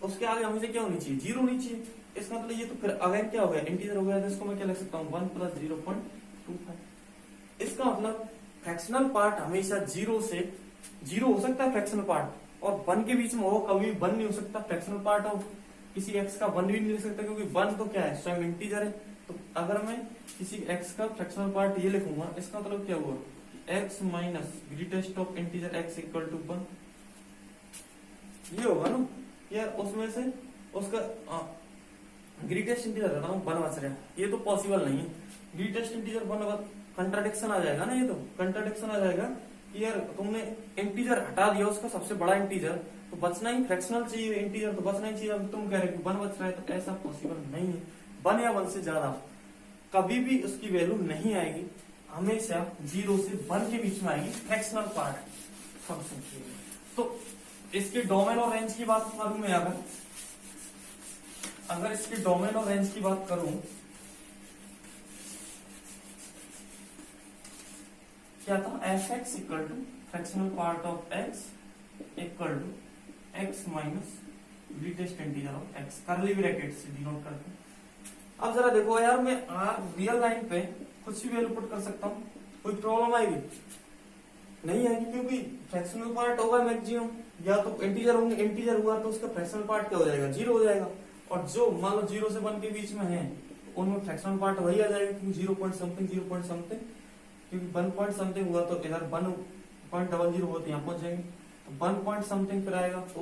उसके आगे हमेशा क्या होनी चाहिए, जीरो होनी चाहिए। इसका मतलब ये तो फिर अगेन क्या हो गया, इंटीजर हो गया, तो इसको मैं क्या लिख सकता हूँ 1 + 0.25। इसका मतलब फ्रैक्शनल पार्ट हमेशा जीरो हो सकता है फ्रैक्शनल पार्ट, और वन के बीच में हो, कभी वन नहीं हो सकता फ्रैक्शनल पार्ट ऑफ किसी एक्स का, वन भी नहीं लिख सकता क्योंकि वन तो क्या है स्वयं इंटीजर है। तो अगर मैं किसी एक्स का फ्रैक्शनल पार्ट ये लिखूंगा, इसका मतलब क्या हुआ, x minus greatest of integer x equal to 1, ये होगा ना यार, उसमें से उसका ग्रेटेस्ट इंटीजर है ना वन बच रहा है, ये तो पॉसिबल नहीं है। ग्रेटेस्ट इंटीजर वन, कंट्राडिक्शन आ जाएगा ना, ये तो कंट्राडिक्शन आ जाएगा कि यार तुमने इंटीजर हटा दिया उसका सबसे बड़ा इंटीजर, तो बचना ही फ्रैक्शनल चाहिए, इंटीजर तो बचना ही चाहिए, अब तुम कह रहे हो वन बच रहा है, तो ऐसा पॉसिबल नहीं है। वन या वन से ज्यादा कभी भी उसकी वैल्यू नहीं आएगी, हमेशा जीरो से वन के बीच में आएगी फ्रैक्शनल पार्ट फंक्शन की। तो इसके डोमेन और रेंज की बात करूं मैं, अगर इसके डोमेन और रेंज की बात करूं, क्या था, f x equal to fractional part of x equal to x minus greatest integer of x, curly bracket से डिनोट करते हैं। अब जरा देखो यार, मैं रियल लाइन पे कुछ भी वैल्यू पुट कर सकता हूँ, कोई प्रॉब्लम आएगी? नहीं आएगी, क्योंकि फ्रैक्शनल पार्ट होगा मैक्सिमम, या तो इंटीजर होंगे, इंटीजर हुआ तो उसका फ्रैक्शनल पार्ट क्या हो जाएगा, जीरो हो जाएगा, और जो मान लो जीरो से वन के बीच में है उनमें फ्रैक्शनल पार्ट वही आ जाएगा, क्योंकि 0.something, क्योंकि 1 पॉइंट समथिंग हुआ तो इधर 1.00 हुआ तो यहाँ पहुंच जाएंगे, तो 1 पॉइंट समथिंग पर आएगा, तो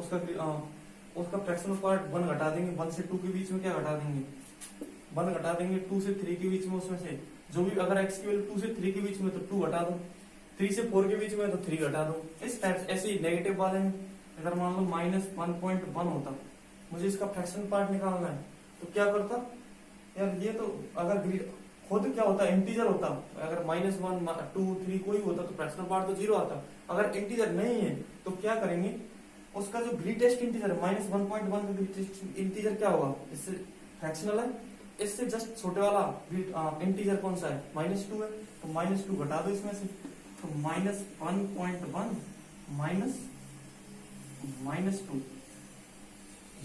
उसका फ्रैक्शनल पार्ट 1 घटा देंगे, 1 से 2 के बीच में क्या घटा देंगे, 1 घटा देंगे, 2 से 3 के बीच में उसमें से जो भी, अगर x की वैल्यू 2 से 3 के बीच में तो 2 घटा दो, 3 से 4 के बीच में तो 3 घटा दो, इस टाइप ऐसे ही नेगेटिव वाले में अगर मान लो -1.1 होता, मुझे इसका फ्रैक्शनल पार्ट निकालना है, तो क्या करता यार, ये तो अगर खुद क्या होता, इंटीजर होता, अगर -1, 2, 3 कोई होता तो फ्रैक्शनल पार्ट तो जीरो आता। अगर इंटीजर नहीं है तो क्या करेंगे, उसका जो ग्रेटेस्ट इंटीजर है -1.1 का ग्रेटेस्ट इंटीजर क्या होगा, इससे फ्रैक्शनल है, इससे जस्ट छोटे वाला इंटीजर कौन सा है, -2 है, तो -2 घटा दो इसमें से, तो -1.1 -2,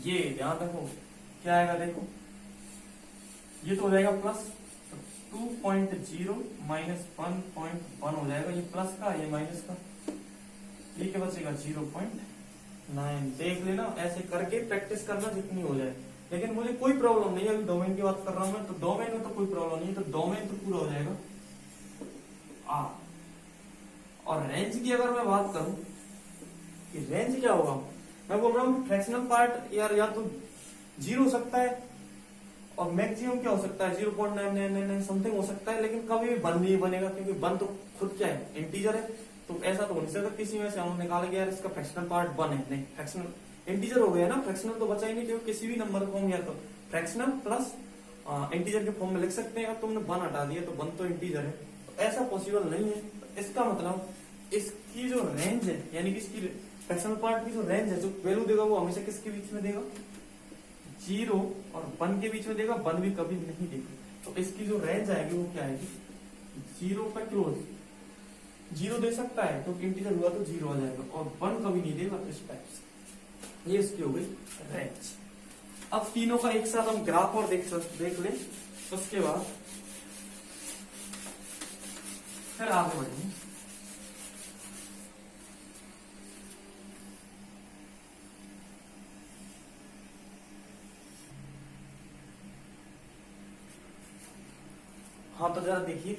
ये ध्यान रखो क्या आएगा, देखो ये तो हो जाएगा प्लस, 2.0 -1.1 हो जाएगा, ये प्लस का ये माइनस का, ये क्या बचेगा 0.9। देख लेना, ऐसे करके प्रैक्टिस करना जितनी हो जाए, लेकिन मुझे कोई प्रॉब्लम नहीं है, अभी डोमेन की बात कर रहा हूं मैं, तो डोमेन में तो कोई प्रॉब्लम नहीं है, तो डोमेन तो पूरा हो जाएगा और रेंज की अगर मैं बात करूं कि रेंज क्या होगा, मैं बोल रहा हूं फ्रैक्शनल पार्ट यार या तो जीरो हो सकता है, और मैक्सिमम क्या हो सकता है 0.999 समथिंग हो सकता है, लेकिन कभी भी वन नहीं बनेगा, क्योंकि वन तो खुद क्या है, इंटीजर है, तो ऐसा तो हो नहीं सकता किसी में से हम निकाले यार इसका फ्रैक्शनल पार्ट वन है, नहीं, फ्रैक्शनल इंटीजर हो गया ना, फ्रैक्शनल तो बचा ही नहीं, क्योंकि किसी भी नंबर को हम या तो फ्रैक्शनल प्लस इंटीजर के फॉर्म में लिख सकते हैं, और तुमने वन हटा दिया तो वन तो इंटीजर है, तो ऐसा पॉसिबल नहीं है। तो इसका मतलब इसकी जो रेंज है, यानी कि इसकी फ्रैक्शनल पार्ट की जो रेंज है, जो वैल्यू देगा वो हमेशा किसके बीच में देगा, 0 और 1 के बीच में देगा, 1 भी कभी नहीं देगा, तो इसकी जो रेंज आएगी वो क्या आएगी, 0 पे क्लोज, 0 दे सकता है तो इंटीजर हुआ तो 0 आ जाएगा, और 1 कभी नहीं देगा, इस टाइप से। ये इसकी हो गई रेंज। अब तीनों का एक साथ हम ग्राफ और देख ले, उसके बाद फिर आगे बढ़ेंगे। हाँ तो जरा देखिए,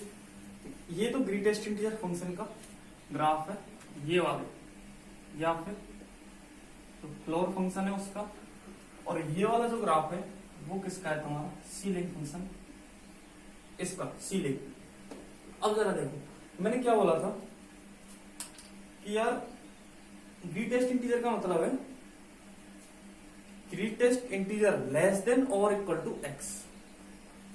ये तो ग्रेटेस्ट इंटीजर फंक्शन का ग्राफ है, ये वाले, या फिर तो फ्लोर फंक्शन है उसका, और ये वाला जो ग्राफ है वो किसका है, तुम्हारा सीलिंग फंक्शन, इसका सीलिंग। अब जरा देखो, मैंने क्या बोला था कि यार ग्रेटेस्ट इंटीजर का मतलब है ग्रेटेस्ट इंटीजर लेस देन और इक्वल टू एक्स।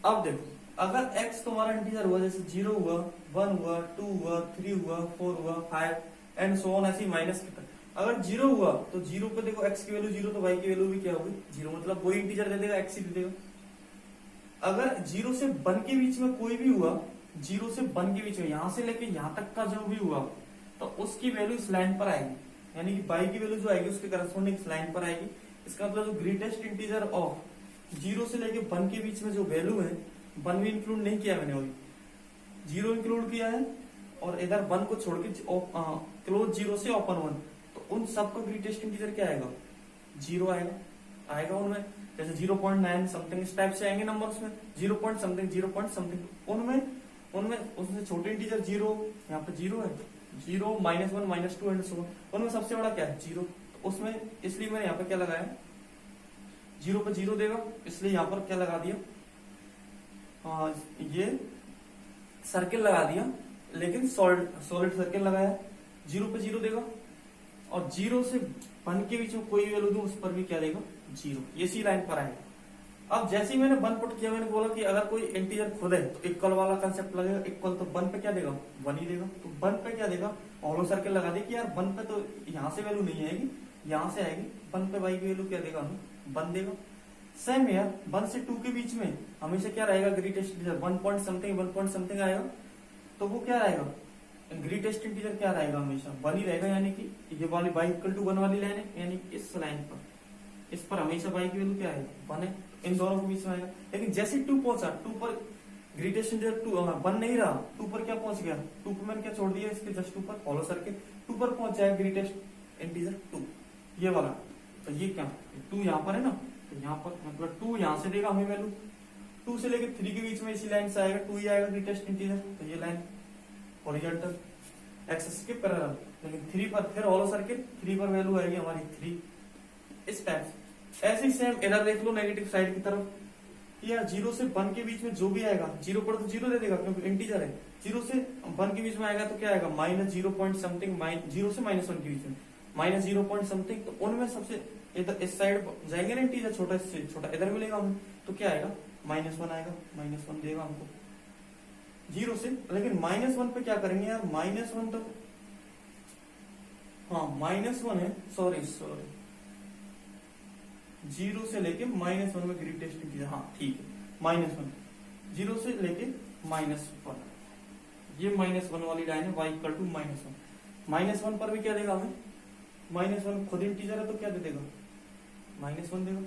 अब देखो, अगर एक्स तुम्हारा इंटीजर हुआ, जैसे 0 हुआ, 1 हुआ, 2 हुआ, 3 हुआ, 4 हुआ, 5 एंड सो ऑन, ऐसे माइनस की तरह। अगर 0 हुआ तो 0 पे देखो एक्स की वैल्यू 0, तो वाई की वैल्यू भी क्या होगी 0, मतलब वही इंटीजर दे देगा, एक्स ही दे देगा। अगर 0 से 1 के बीच में कोई भी हुआ, 0 से 1 के बीच में, यहां से लेके यहां तक का जो भी हुआ, तो उसकी वैल्यू इस लाइन पर आएगी, यानी कि बाई की वैल्यू जो आएगी उसके करस्पॉन्डिंग इस लाइन पर आएगी। इसका मतलब जो ग्रेटेस्ट इंटीजर ऑफ 0 से लेके 1 के बीच में जो वैल्यू है, 1 भी इंक्लूड नहीं किया मैंने, अभी 0 इंक्लूड किया है, और इधर 1 को छोड़ के क्लोज 0 से ओपन 1, तो उन सबका ग्रेटेस्ट इंटीजर क्या आएगा 0 आएगा उनमें। जैसे 0.9 समथिंग इस टाइप से आएंगे नंबर, उसमें 0 पॉइंट समथिंग, 0 पॉइंट समथिंग, उनमें उससे छोटे इंटीजर 0, यहाँ पे 0 है, 0, -1, -2 एंड सो, उनमें सबसे बड़ा क्या है 0, तो उसमें इसलिए मैंने यहाँ पे क्या लगाया, 0 पे 0 देगा, इसलिए यहाँ पर क्या लगा दिया, ये सर्किल लगा दिया, लेकिन सॉलिड सर्किल लगाया, 0 पे 0 देगा, और 0 से 1 के बीच में कोई वैल्यू दूं उस पर भी क्या देगा 0, ये सी लाइन पर आएगा। अब जैसे ही मैंने 1 पुट किया, मैंने बोला कि अगर कोई इंटीजर खुद है तो इक्वल वाला कंसेप्ट लगेगा, इक्वल तो 1 पे क्या देगा 1 ही देगा, तो 1 पे क्या देगा, ऑलो सर्किल लगा दे कि यार 1 पे तो यहाँ से वैल्यू नहीं आएगी, यहाँ से आएगी, 1 पे वाई की वैल्यू क्या देगा हमें 1 देगा। सेम यार 1 से 2 के बीच में हमेशा क्या रहेगा greatest integer 1 point something, 1 point something आएगा, तो वो क्या रहेगा ग्रेटेस्ट इंटीजर क्या रहेगा हमेशा 1 ही रहेगा, यानी कि ये वाली y इक्वल टू 1 वाली लाइन है, यानी कि इस लाइन पर, इस पर हमेशा y की वैल्यू क्या है 1 है, इन दोनों के बीच में आएगा। लेकिन जैसे 2 पहुंचा, 2 पर ग्रेटेस्ट इंटीजर 1 नहीं रहा, 2 पर क्या पहुंच गया, 2 पर मैंने क्या छोड़ दिया, इसके जस्ट 2 पर फॉलो सर्किल 2 पर पहुंच जाएगा ग्रेटेस्ट इंटीजर 2, ये वाला, तो ये क्या 2 यहाँ पर है ना, तो यहाँ पर मतलब 2 यहाँ से देगा हमें वैल्यू, 2 से लेकर 3 के बीच में इसी लाइन से आएगा 2 ही आएगा ग्रेटेस्ट इंटीजर, तो ये लाइन हॉरिजॉन्टल एक्सिस के पैरेलल। लेकिन 3 पर फिर ऑलो सर्किल, 3 पर वैल्यू आएगी हमारी 3, इस टाइप से। ऐसे ही सेम इधर देख लो नेगेटिव साइड की तरफ, यार 0 से 1 के बीच में जो भी आएगा, 0 पर तो 0 दे देगा क्योंकि इंटीजर है, 0 से 1 के बीच में आएगा तो क्या आएगा -0 पॉइंट समथिंग, 0 से -1 के बीच में -0 पॉइंट समथिंग, तो उनमें सबसे इधर इस साइड जाएंगे ना इंटीजर, छोटा से छोटा इधर मिलेगा हमें, तो क्या आएगा -1 आएगा, -1 देगा हमको 0 से। लेकिन -1 पे क्या करेंगे यार, -1 तो हाँ -1 है, सॉरी 0 से लेके -1 में ग्रेटेस्ट इंटीजर, हाँ ठीक है -1, 0 से लेके -1, ये -1 वाली लाइन है, y इक्वल टू -1, -1 पर भी क्या देगा हमें -1, खुद इंटीजर है तो क्या दे देगा -1 देगा,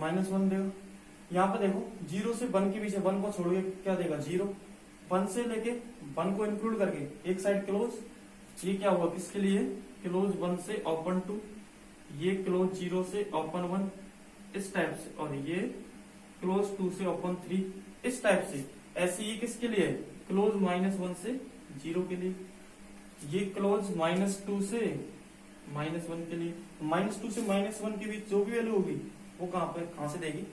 -1 देगा। यहाँ पे देखो 0 से 1 के बीच है, 1 को छोड़ के क्या देगा 0, 1 से लेके 1 को इंक्लूड करके एक साइड क्लोज, ये क्या हुआ किसके लिए क्लोज 1 से ओपन 2, ये क्लोज 0 से ओपन 1 इस टाइप से, और ये क्लोज 2 से ओपन 3 इस टाइप से। ऐसे ये किसके लिए क्लोज -1 से 0 के लिए, ये क्लोज -2 से -1 के लिए, -2 से -1 के बीच जो भी वैल्यू होगी वो कहां से देगी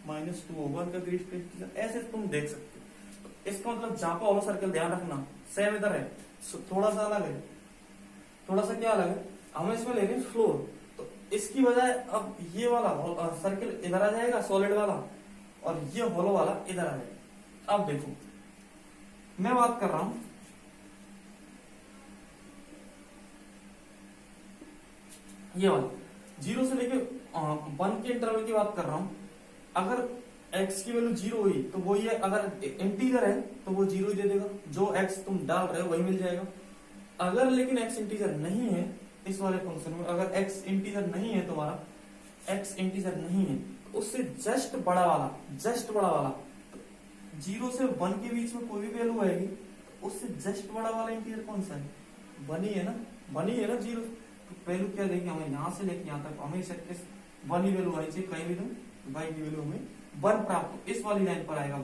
-2 होगा उनका ग्रेटेस्ट इंटीजर, ऐसे तुम देख सकते हो। तो इसका मतलब जहां पर ऑलो सर्कल ध्यान रखना सेम इधर है, थोड़ा सा अलग है, थोड़ा सा क्या अलग है, हम इसमें ले रहे हैं फ्लोर, तो इसकी बजाय अब ये वाला सर्किल इधर आ जाएगा सॉलिड वाला, और ये होलो वाला इधर आ जाएगा। अब देखो मैं बात कर रहा हूं ये वाला 0 से लेके 1 के इंटरवल की बात कर रहा हूं। अगर x की वैल्यू 0 हुई तो वो ये, अगर इंटीजर है तो वो 0 ही दे देगा, जो x तुम डाल रहे हो वही मिल जाएगा। अगर लेकिन x इंटीजर नहीं है इस वाले फंक्शन में, अगर x इंटीजर नहीं है तुम्हारा, x इंटीजर नहीं है तो उससे जस्ट बड़ा वाला 0 से 1 के बीच में कोई भी वैल्यू आएगी तो उससे जस्ट बड़ा वाला इंटीजर कौन सा है 1 ही है ना 0, तो वैल्यू क्या देगी हमें यहाँ से लेके यहाँ तक हमेशा 1 ही वैल्यू आनी चाहिए, कहीं भी तुम y की वैल्यू हमें 1 प्राप्त, इस वाली लाइन पर आएगा।